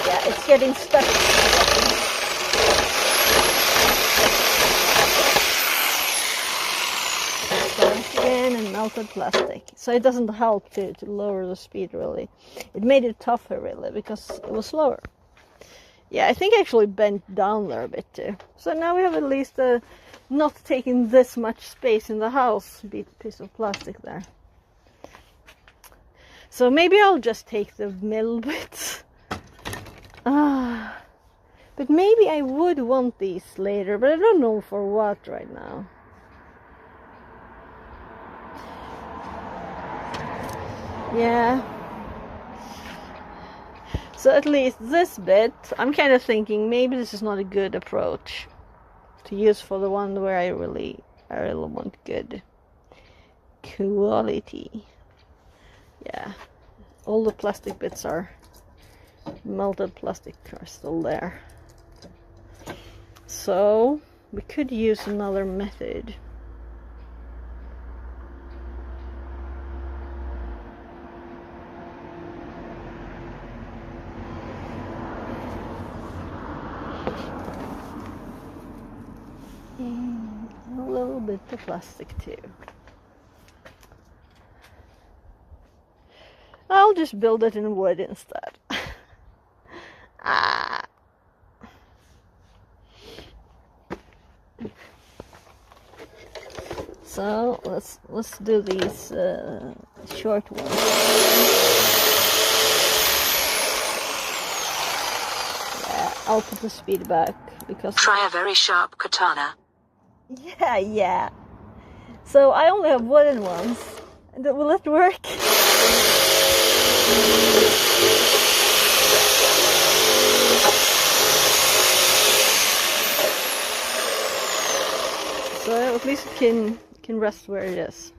Yeah, it's getting stuck. Again, and melted plastic. So it doesn't help to lower the speed really. It made it tougher really because it was slower. Yeah, I think I actually bent down there a bit too. So now we have at least not taking this much space in the house piece of plastic there. So maybe I'll just take the middle bits. But maybe I would want these later, but I don't know for what right now. Yeah. So at least this bit, I'm kind of thinking maybe this is not a good approach to use for the one where I really want good quality. Yeah. All the plastic bits are melted plastic are still there. So we could use another method. A little bit of plastic too. I'll just build it in wood instead. So let's do these short ones. Yeah, I'll put the speed back because Try a very sharp katana. Yeah. So I only have wooden ones. Will it work? So at least it can rest where it is.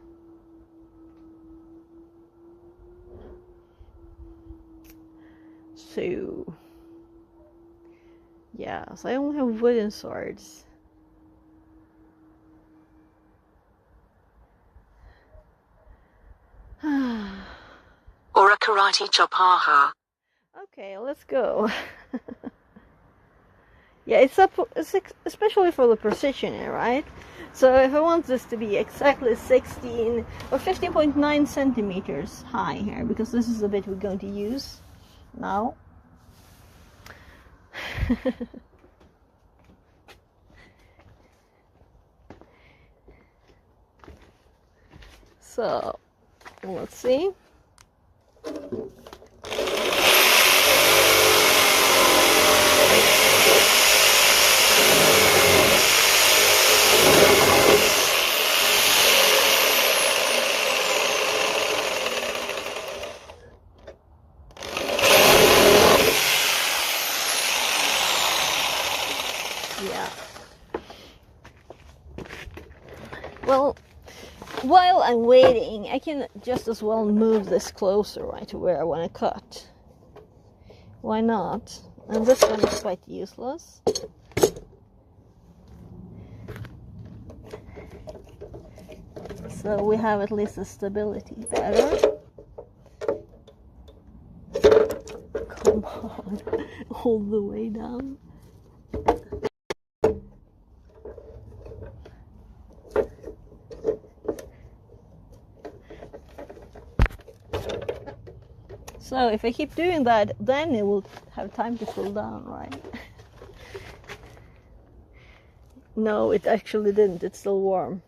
So yeah, so I only have wooden swords. Or a karate chop, haha. Okay, let's go. Yeah, it's especially for the precision here, right? So if I want this to be exactly 16 or 15.9 centimeters high here, because this is the bit we're going to use now. So let's see. Yeah. Well, while I'm waiting, I can just as well move this closer, right, to where I want to cut. Why not? And this one is quite useless. So we have at least the stability better. Come on. all the way down. So if I keep doing that, then it will have time to cool down, right? No, it actually didn't. It's still warm.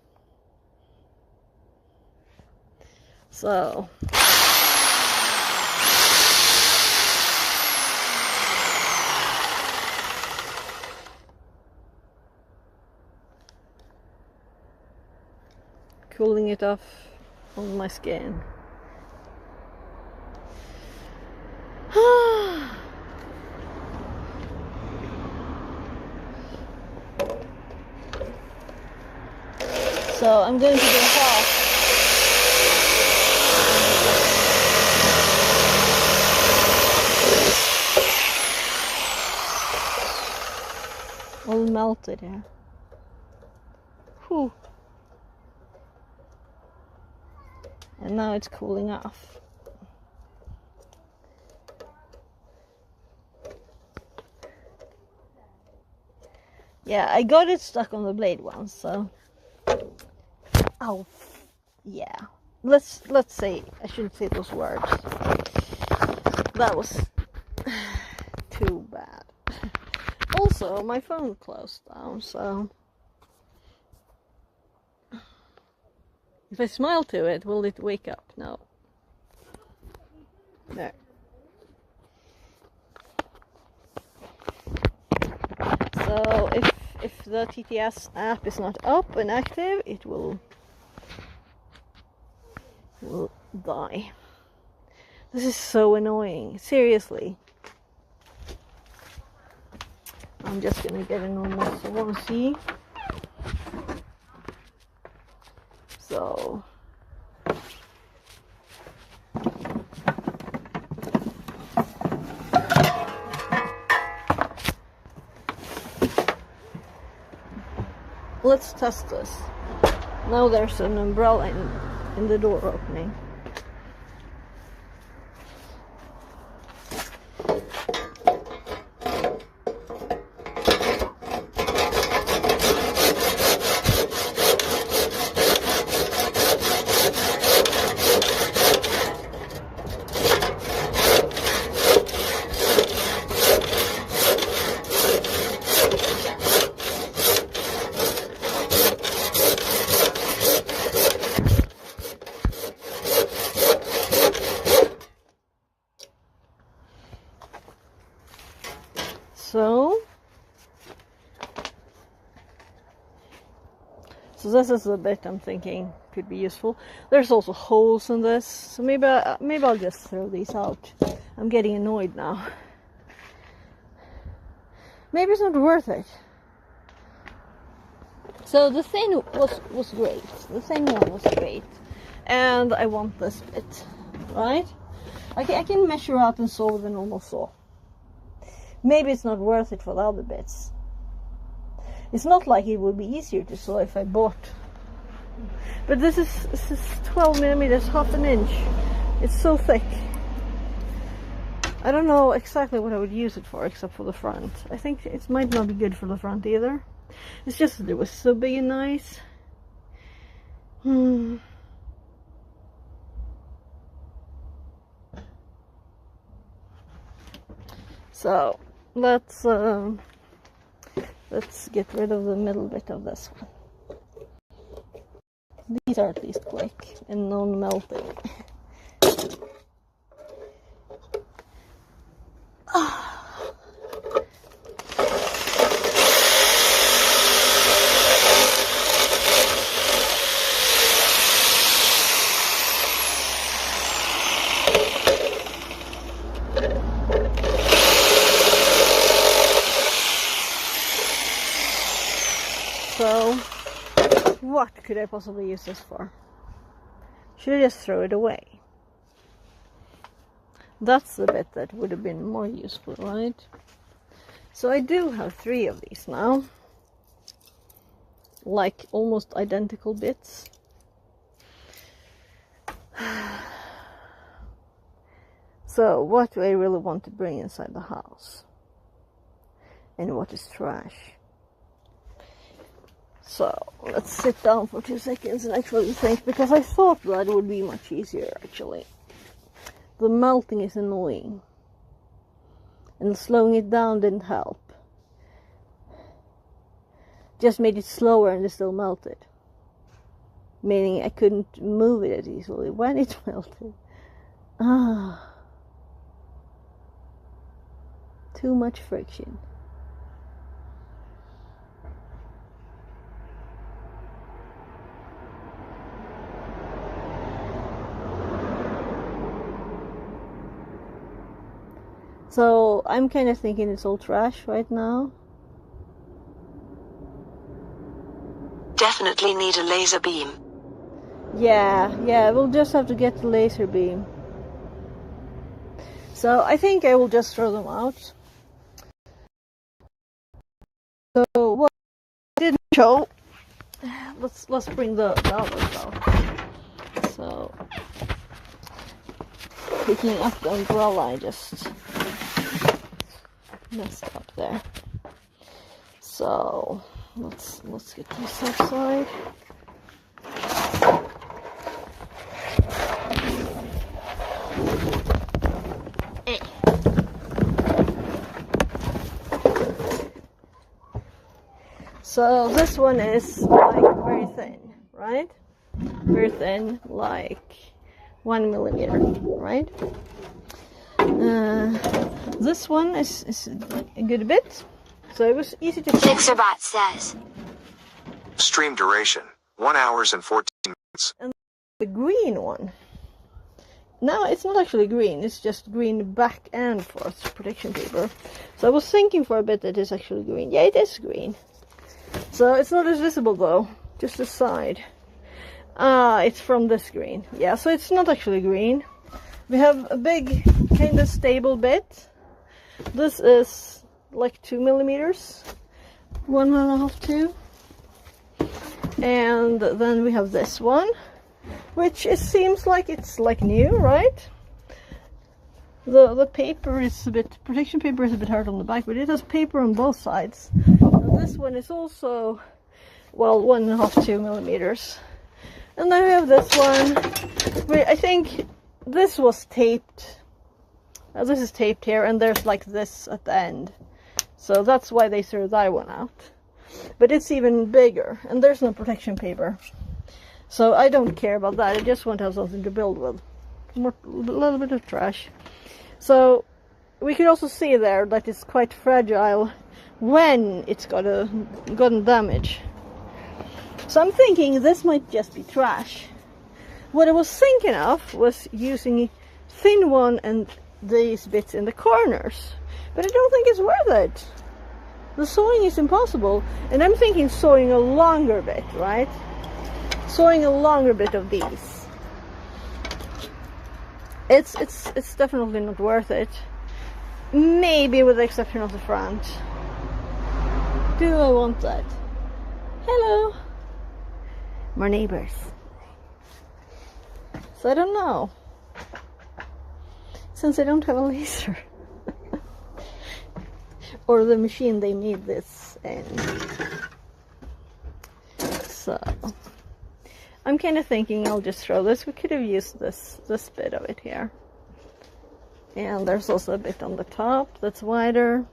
So cooling it off on my skin. So I'm going to do half. All melted here. Whew. And now it's cooling off. Yeah, I got it stuck on the blade once, so. Oh, yeah. Let's say, I shouldn't say those words. That was too bad. Also, my phone closed down, so if I smile to it, will it wake up? No. There. So if the TTS app is not up and active, it will die. This is so annoying. Seriously. I'm just gonna get a normal Powersupply. So let's test this. Now there's an umbrella in the door opening. So this is the bit I'm thinking could be useful. There's also holes in this, so maybe I'll just throw these out. I'm getting annoyed now. Maybe it's not worth it. So the thin was great. The thin one was great, and I want this bit, right? I can measure out and saw with a normal saw. Maybe it's not worth it for the other bits. It's not like it would be easier to saw if I bought. But this is 12 millimeters, half an inch. It's so thick. I don't know exactly what I would use it for, except for the front. I think it might not be good for the front either. It's just that it was so big and nice. So let's get rid of the middle bit of this one. These are at least quick and non-melting. So, what could I possibly use this for? Should I just throw it away? That's the bit that would have been more useful, right? So I do have 3 of these now. Like almost identical bits. So what do I really want to bring inside the house? and what is trash. So let's sit down for 2 seconds and actually think, because I thought that would be much easier actually. The melting is annoying, and slowing it down didn't help. Just made it slower and it still melted. Meaning I couldn't move it as easily when it melted. Too much friction. So I'm kind of thinking it's all trash right now. Definitely need a laser beam. Yeah, we'll just have to get the laser beam. So I think I will just throw them out. So what I didn't show, let's bring the others out. So picking up the umbrella, I just messed up there. So let's get this outside. So this one is like very thin, right? Very thin, like 1 millimeter, right? This one is a good bit, so it was easy to find. Pixabot says. Stream duration 1 hour and 14 minutes. And the green one. No, it's not actually green, it's just green back and forth protection paper. So I was thinking for a bit that it's actually green. Yeah, it is green. So it's not as visible though, just the side. It's from this green. Yeah, so it's not actually green. We have a big kind of stable bit. This is like 2 millimeters. 1.5, 2. And then we have this one, which seems like it's like new, right? The paper is a bit, protection paper is a bit hard on the back, but it has paper on both sides. And this one is also, well, 1.5, 2 millimeters. And then we have this one, where I think this was taped. This is taped here, and there's like this at the end. So that's why they threw that one out. But it's even bigger, and there's no protection paper. So I don't care about that, I just want to have something to build with. A little bit of trash. So we can also see there that it's quite fragile when it's gotten damage. So I'm thinking this might just be trash. What I was thinking of was using thin one and these bits in the corners. But I don't think it's worth it. The sewing is impossible. And I'm thinking sewing a longer bit, right? Sewing a longer bit of these. It's definitely not worth it. Maybe with the exception of the front. Do I want that? Hello! More neighbors. So I don't know. Since I don't have a laser. Or the machine they made this in. So I'm kind of thinking I'll just throw this. We could have used this bit of it here. And there's also a bit on the top that's wider.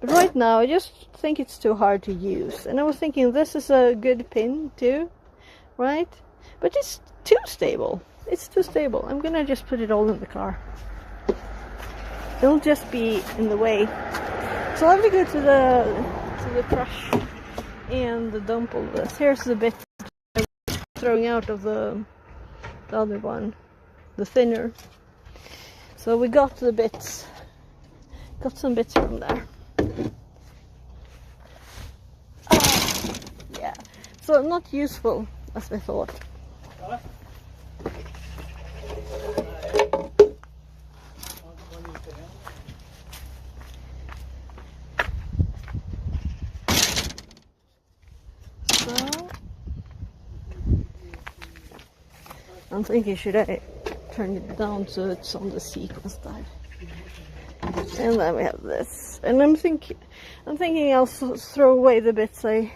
But right now I just think it's too hard to use. And I was thinking this is a good pin too, right? But it's too stable. It's too stable. I'm gonna just put it all in the car. It'll just be in the way. So I'll have to go to the trash and dump all this. Here's the bit I'm throwing out of the other one, the thinner. So we got the bits, got some bits from there. Yeah, so not useful as I thought. I'm thinking, should I turn it down so it's on the sequence type? And then we have this. And I'm thinking I'll throw away the bits I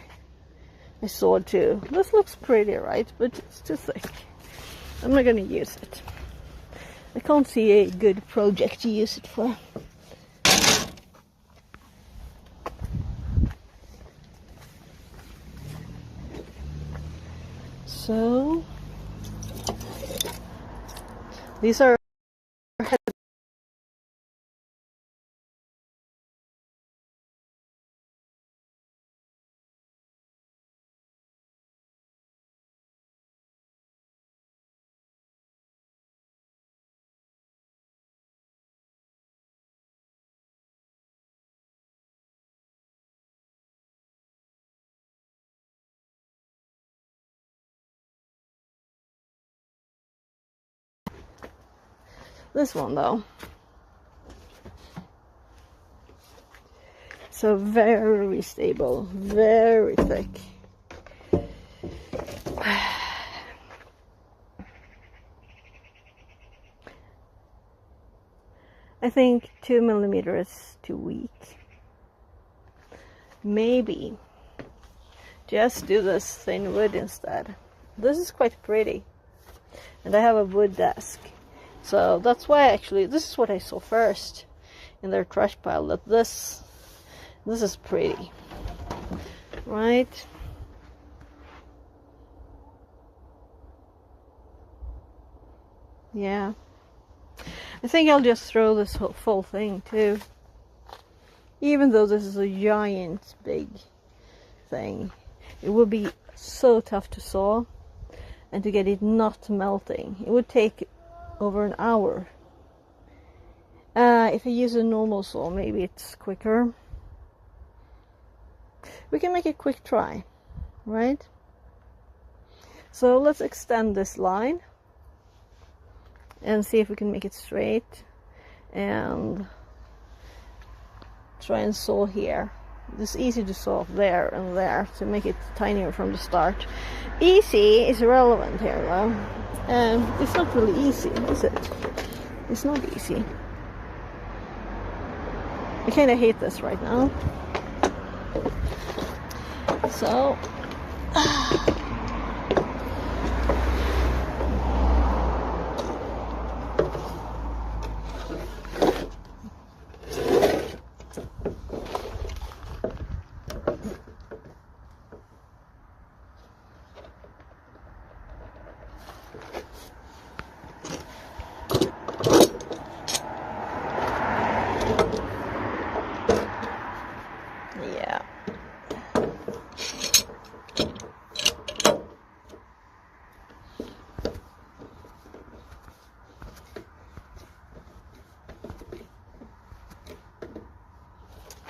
sawed too. This looks pretty, right? But it's too thick. I'm not gonna use it. I can't see a good project to use it for. So these are this one though. So very stable, very thick. I think 2 millimeters is too weak. Maybe just do this thin wood instead. This is quite pretty. And I have a wood desk. So that's why actually, this is what I saw first in their trash pile, that this is pretty. Right? Yeah. I think I'll just throw this full thing too. Even though this is a giant big thing, it would be so tough to saw and to get it not melting. It would take over an hour. If I use a normal saw, maybe it's quicker. We can make a quick try, right? So let's extend this line and see if we can make it straight and try and saw here. It's easy to saw there and there to make it tinier from the start. Easy is irrelevant here though. It's not really easy, is it? It's not easy. I kind of hate this right now. So yeah.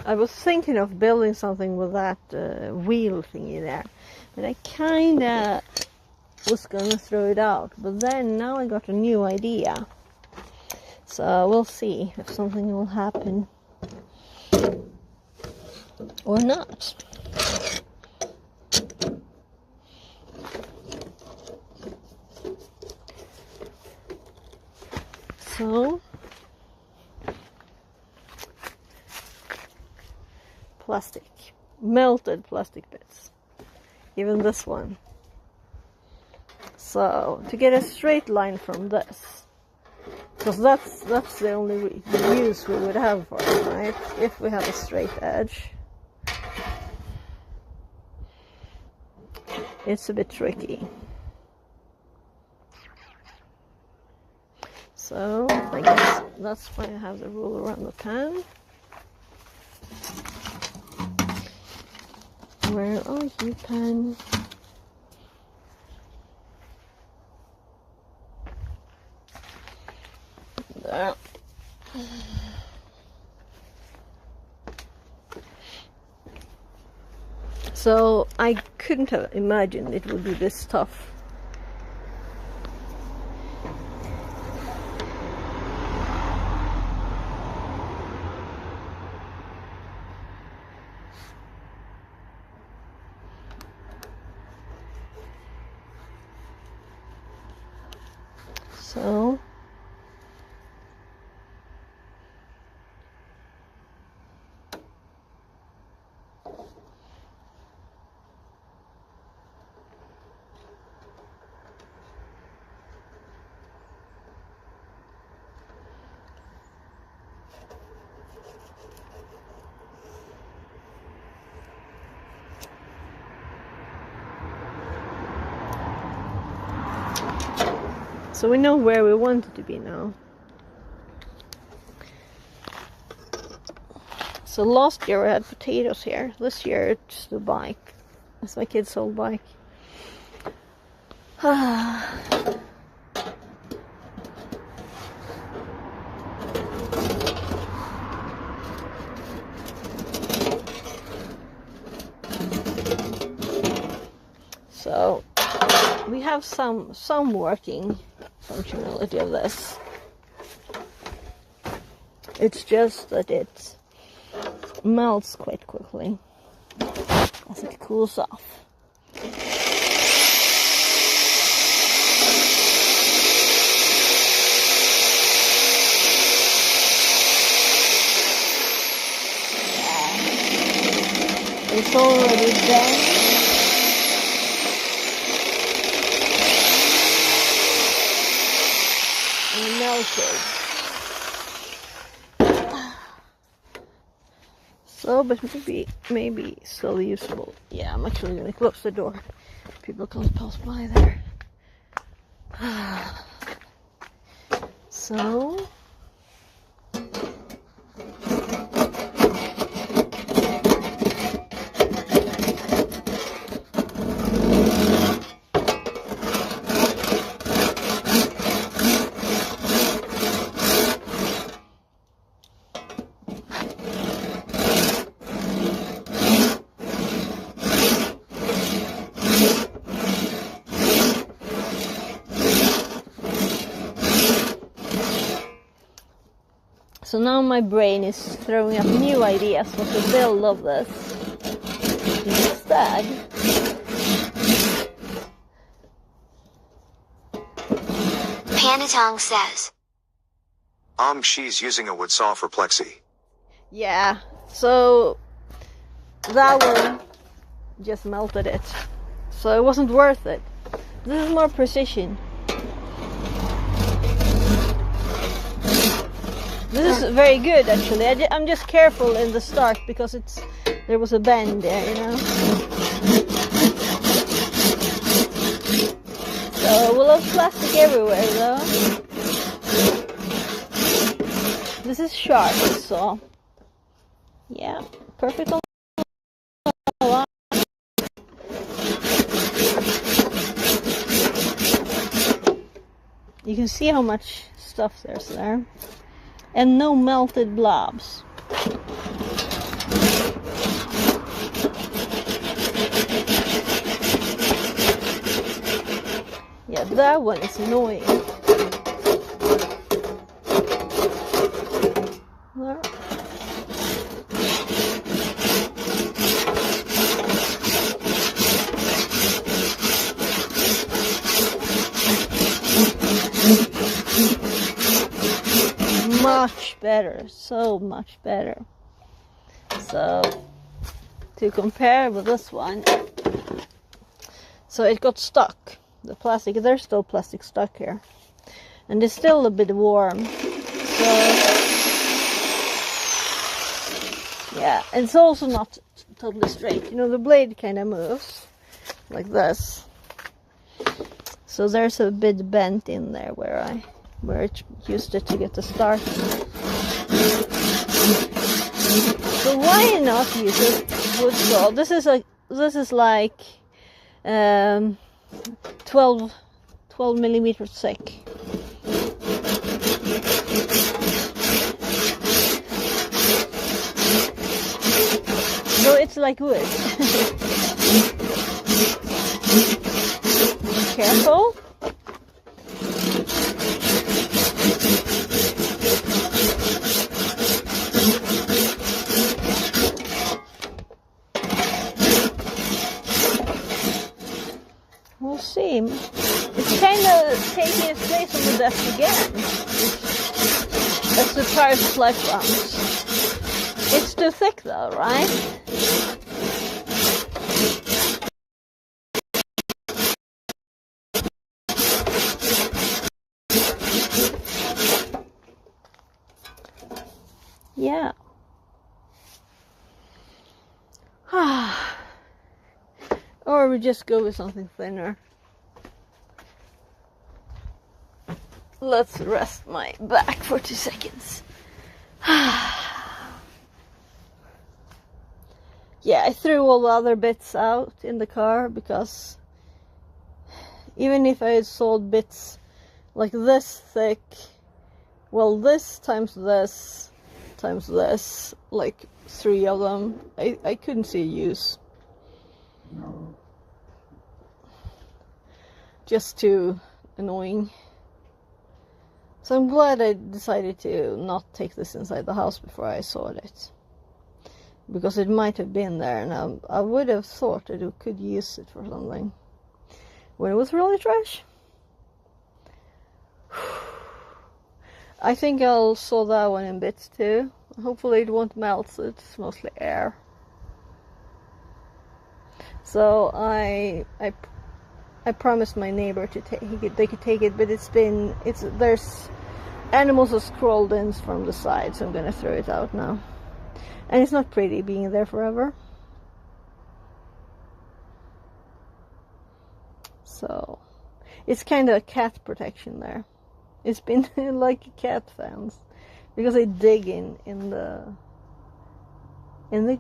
I was thinking of building something with that wheel thingy there, but I kinda was gonna throw it out, but then now I got a new idea, so we'll see if something will happen or not. So plastic, melted plastic bits, even this one. So to get a straight line from this, because that's the only use we would have for it, right? If we have a straight edge, it's a bit tricky. So I guess that's why I have the rule around the pan. Where are you, pen? There. So I couldn't have imagined it would be this tough. So So we know where we want it to be now. So last year we had potatoes here. This year it's the bike. It's my kid's old bike. So we have some working functionality of this. It's just that it melts quite quickly as it cools off. It's already done. And melted. So, but maybe still usable. Yeah, I'm actually gonna close the door. People can't pass by there. So. So now my brain is throwing up new ideas what to build of this. Instead, Panatong says. She's using a wood saw for plexi. yeah, so that one just melted it. So it wasn't worth it. This is more precision. This is very good actually. I'm just careful in the start because there was a bend there, you know. So we'll have plastic everywhere though. This is sharp, so yeah, perfect. You can see how much stuff there's there. And no melted blobs. Yeah, that one is annoying. There. Much better, so much better. So to compare with this one, so it got stuck. The plastic, there's still plastic stuck here, and it's still a bit warm. So yeah, and it's also not totally straight. You know, the blade kind of moves like this. So there's a bit bent in there where it used it to get the start. So why not use a wood saw? This is like 12 millimeters thick. So it's like wood. Careful. We'll see. It's kind of taking its place on the desk again. As the Powersupply comes. It's too thick though, right? Yeah. Or we just go with something thinner. let's rest my back for 2 seconds. Yeah, I threw all the other bits out in the car because even if I had sold bits like this thick, well, this times this times this, like 3 of them, I couldn't see use. Just too annoying. So I'm glad I decided to not take this inside the house before I sold it. Because it might have been there, and I would have thought that I could use it for something when it was really trash. I think I'll saw that one in bits too. Hopefully it won't melt, so it's mostly air. So I promised my neighbor to take it. They could take it, but there's animals have crawled in from the side, so I'm gonna throw it out now. And it's not pretty being there forever. So it's kind of a cat protection there. It's been like a cat fence because they dig in the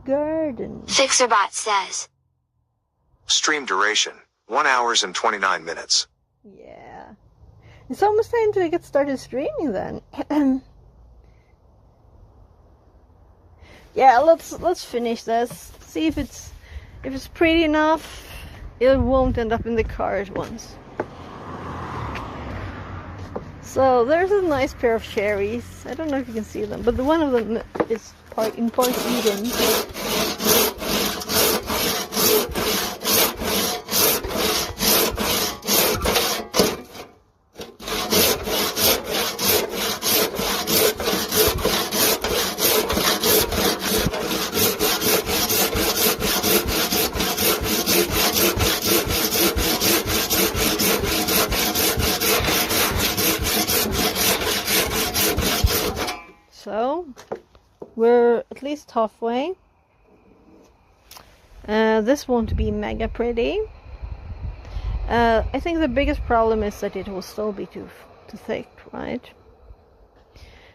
garden. FixerBot says. Stream duration 1 hour and 29 minutes. Yeah, it's almost time to get started streaming then. Yeah, let's finish this. See if it's pretty enough. It won't end up in the car at once. So there's a nice pair of cherries. I don't know if you can see them, but one of them is in part eaten. So we're at least halfway. This won't be mega pretty. I think the biggest problem is that it will still be too thick, right?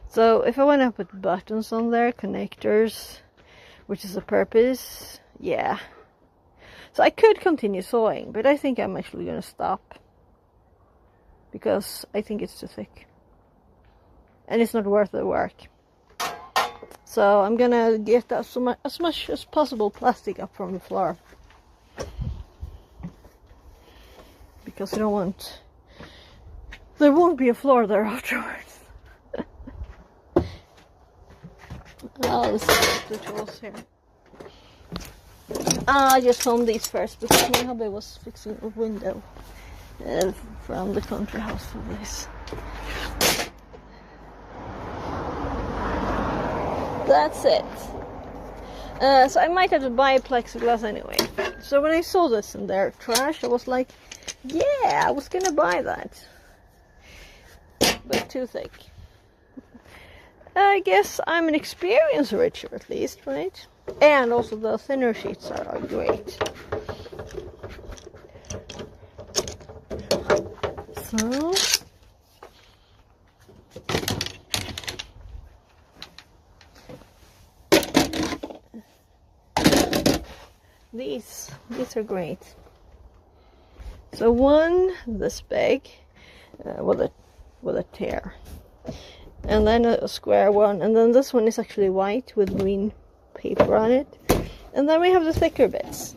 So if I want to put buttons on there, connectors, which is the purpose, yeah. So I could continue sewing, but I think I'm actually going to stop because I think it's too thick and it's not worth the work. So I'm gonna get as much as possible plastic up from the floor because I don't want, there won't be a floor there afterwards. Let's put the tools here. I just filmed these first because my hubby was fixing a window from the country house for this. That's it. So I might have to buy plexiglass anyway. So when I saw this in their trash, I was like, yeah, I was gonna buy that. But too thick. I guess I'm an experience richer at least, right? And also the thinner sheets are great. So these are great. So one this big with a tear, and then a square one, and then this one is actually white with green paper on it, and then we have the thicker bits.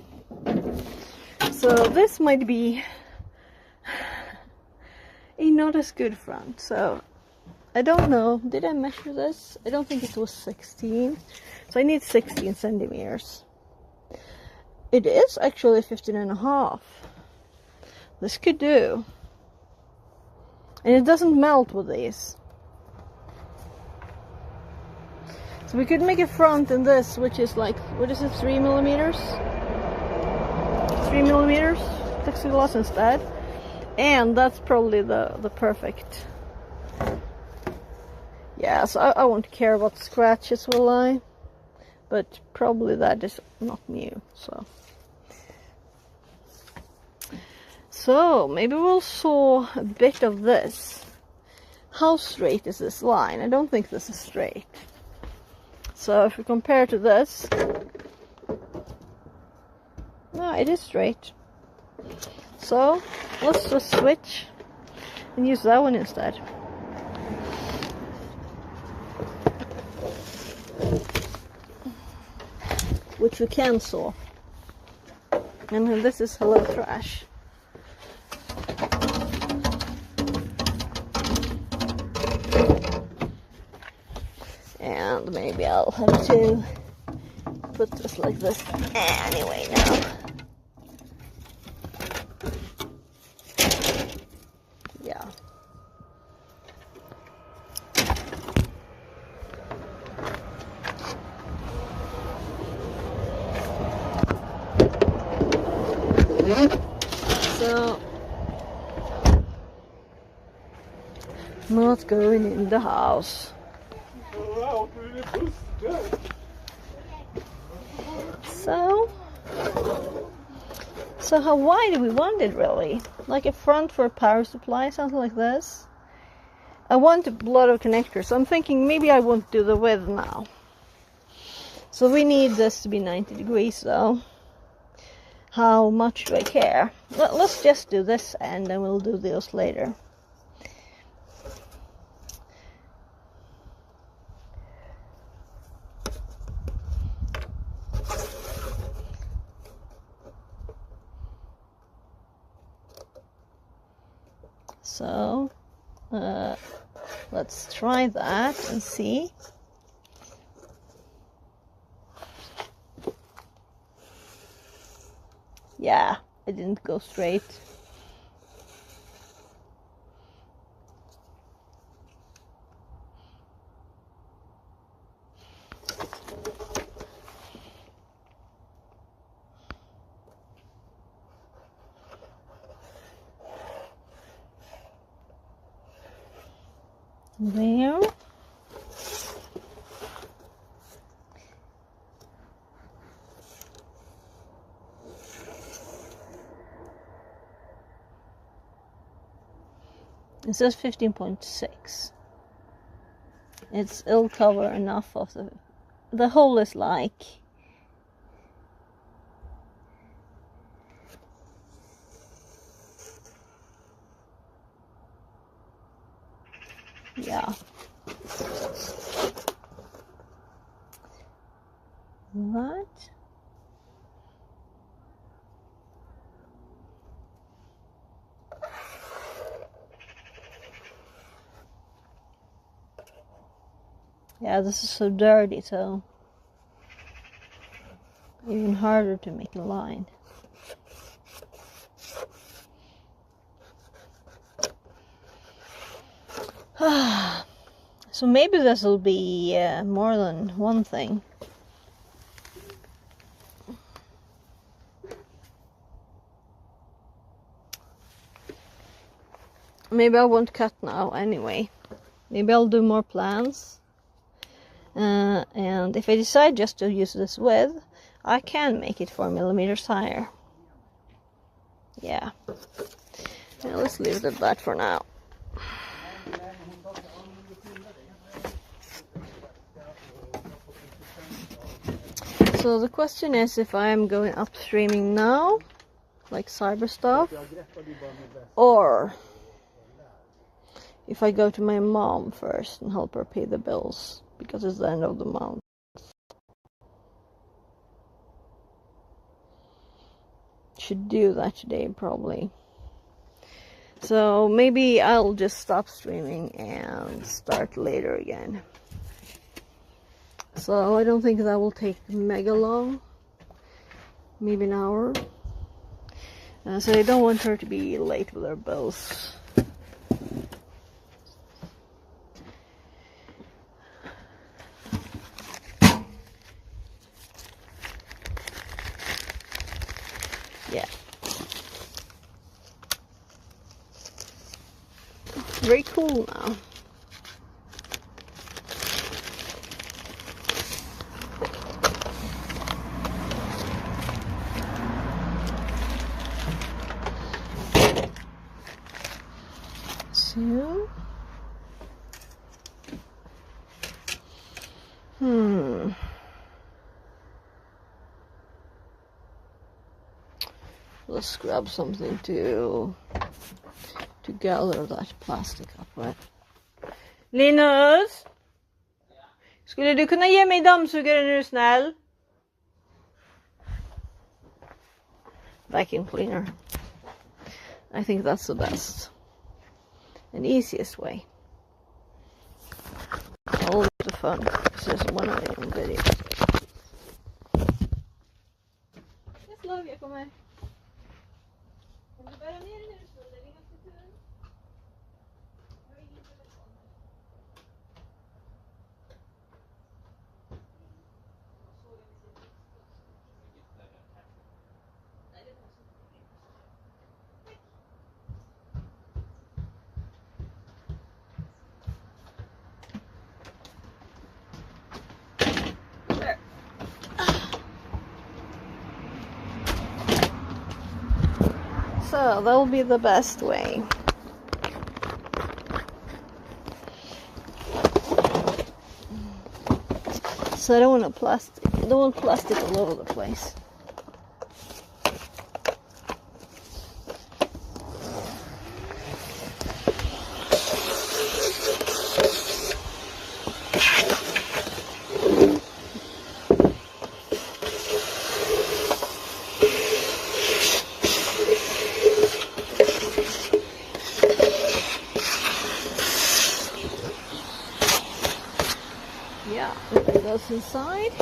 So this might be a not as good front. So I don't know, did I measure this? I don't think it was 16, so I need 16 centimeters. It is actually 15.5. This could do. And it doesn't melt with these. So we could make a front in this, which is like, what is it, 3 millimeters? 3 millimeters plexiglass instead. And that's probably the perfect. Yeah, so I won't care about scratches, will I? But probably that is not new, so maybe we'll sew a bit of this how straight is this line? I don't think this is straight. So if we compare to this, no, it is straight. So let's just switch and use that one instead. Which we can saw. And then this is Hello Trash. And maybe I'll have to put this like this anyway now. Yeah. So, not going in the house. So how wide do we want it really? Like a front for a power supply, something like this. I want a lot of connectors, so I'm thinking maybe I won't do the width now. So we need this to be 90 degrees though. How much do I care? Let's just do this end and we'll do those later. So let's try that and see. Yeah, it didn't go straight. There. It says 15.6. It'll cover enough of the hole is like yeah. What? Yeah, this is so dirty, so even harder to make a line. So maybe this will be more than one thing. Maybe I won't cut now anyway. Maybe I'll do more plans. And if I decide just to use this width, I can make it 4 millimeters higher. Yeah. Now let's leave it at that for now. So the question is if I am going upstreaming now, like cyber stuff, or if I go to my mom first and help her pay the bills, because it's the end of the month. Should do that today probably. So maybe I'll just stop streaming and start later again. So I don't think that will take mega long, maybe an hour. So I don't want her to be late with her bills. Yeah. Very cool now. So Let's grab something to gather that plastic up with. Linus! Skulle du kunna ge mig dammsugaren, är du snäll? Vacuum cleaner. I think that's the best and easiest way. All the fun, because there's one of them video. Yes, love, jag kommer. Kan du bära ner den här stund? Det är ganska kul. Jag har ingen telefon. So that'll be the best way. So I don't want plastic all over the place. Yeah, it goes inside.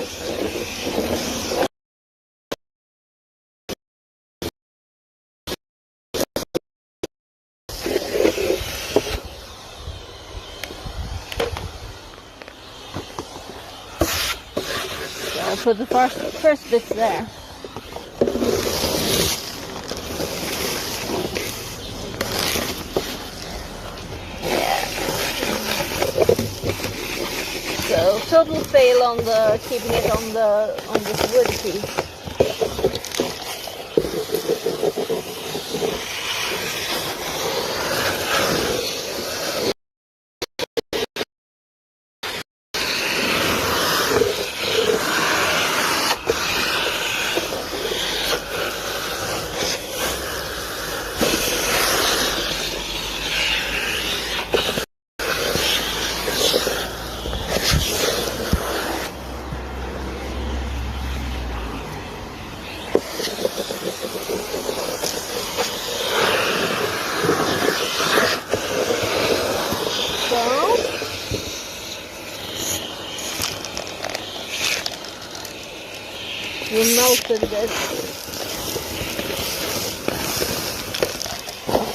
So I'll put the first bits there. So total fail on the keeping it on this wood piece. We melted this.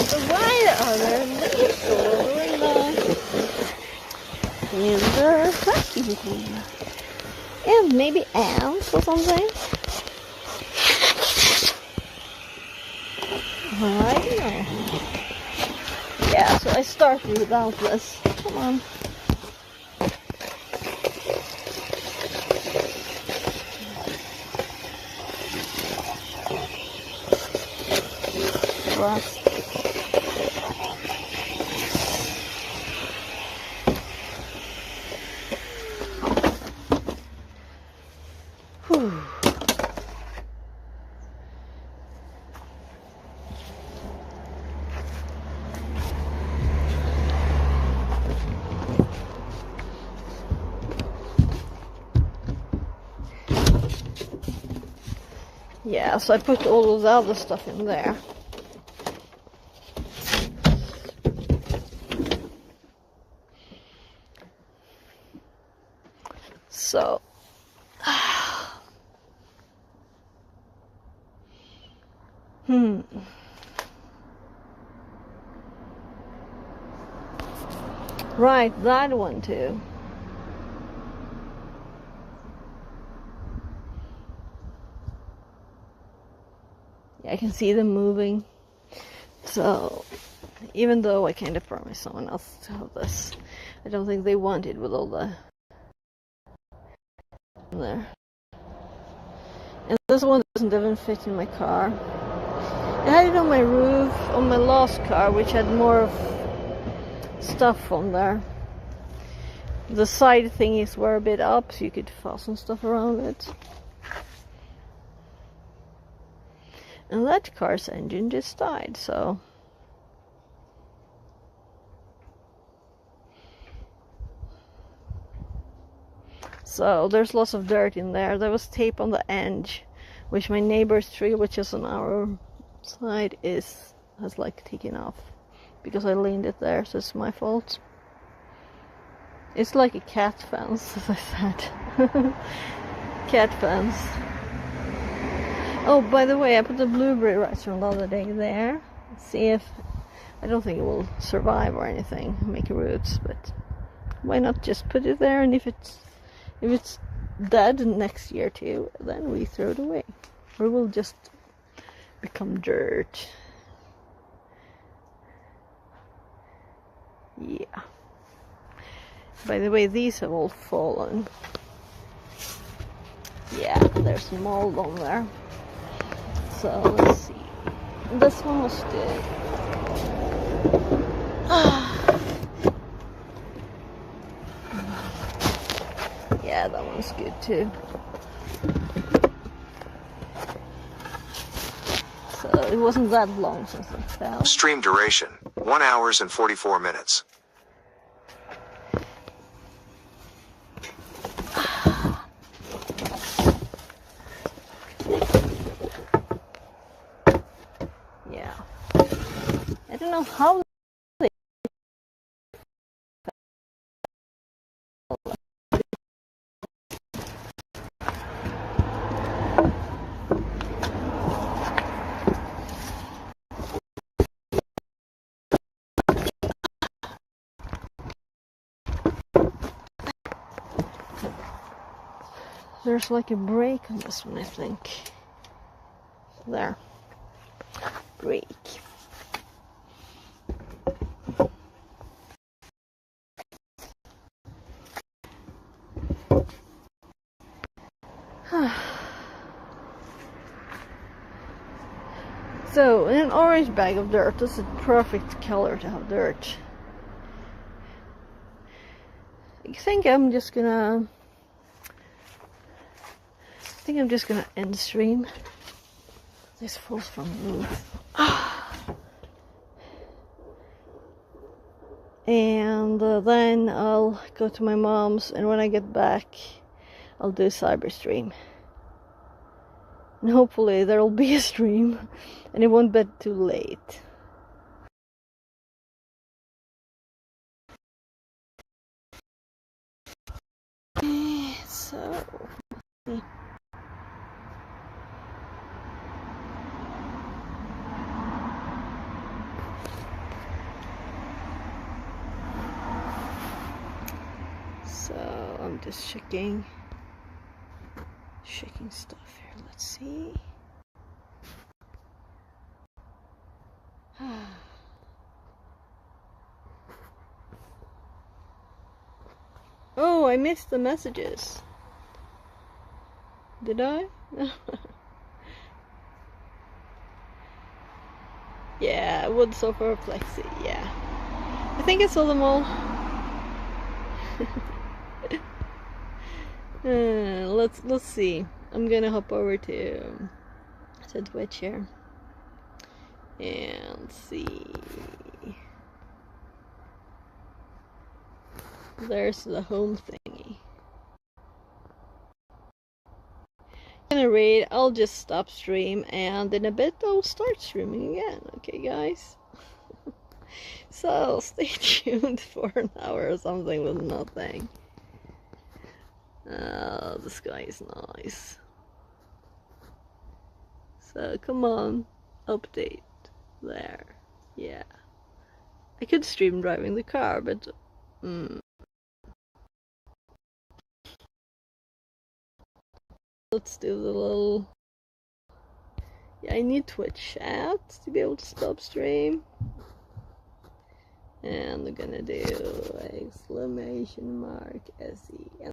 So why are there leaves all over in the vacuum cleaner? And maybe ants or something? I don't know. Yeah, so I started without this. Come on. Whew. Yeah, so I put all of the other stuff in there. So, right, that one too. Yeah, I can see them moving. So, even though I kind of promised someone else to have this, I don't think they want it with all the there. And this one doesn't even fit in my car. I had it on my roof on my last car, which had more of stuff on there. The side thingies were a bit up, so you could fasten stuff around it. And that car's engine just died, so... So there's lots of dirt in there. There was tape on the edge, which my neighbor's tree, which is on our side, has like taken off. Because I leaned it there, so it's my fault. It's like a cat fence, as I said. Cat fence. Oh, by the way, I put the blueberry restaurant the other day there. See if... I don't think it will survive or anything, make roots, but... Why not just put it there, and if it's dead next year too, then we throw it away. Or it will just become dirt. Yeah. By the way, these have all fallen. Yeah, there's mold on there. So let's see. This one was good. Yeah, that one's good too. So it wasn't that long since it fell. Stream duration, 1 hour and 44 minutes. Yeah. I don't know how there's like a break on this one, I think. There. Break. So, in an orange bag of dirt, that's a perfect color to have dirt. I think I'm just gonna end stream. This falls from the roof. And then I'll go to my mom's, and when I get back, I'll do a cyber stream. And hopefully there'll be a stream, and it won't be too late. So... So I'm just checking stuff here. Let's see. Oh, I missed the messages. Did I? Yeah, wood sofa plexi. Yeah, I think I saw them all. Let's see. I'm gonna hop over to Twitch here and see. There's the home thingy. I'm gonna read. I'll just stop stream, and in a bit I'll start streaming again. Okay, guys. So stay tuned for an hour or something with nothing. Oh, the sky is nice. So come on, update there. Yeah, I could stream driving the car, but let's do the little... Yeah, I need Twitch chat to be able to stop stream. And I'm gonna do !SE.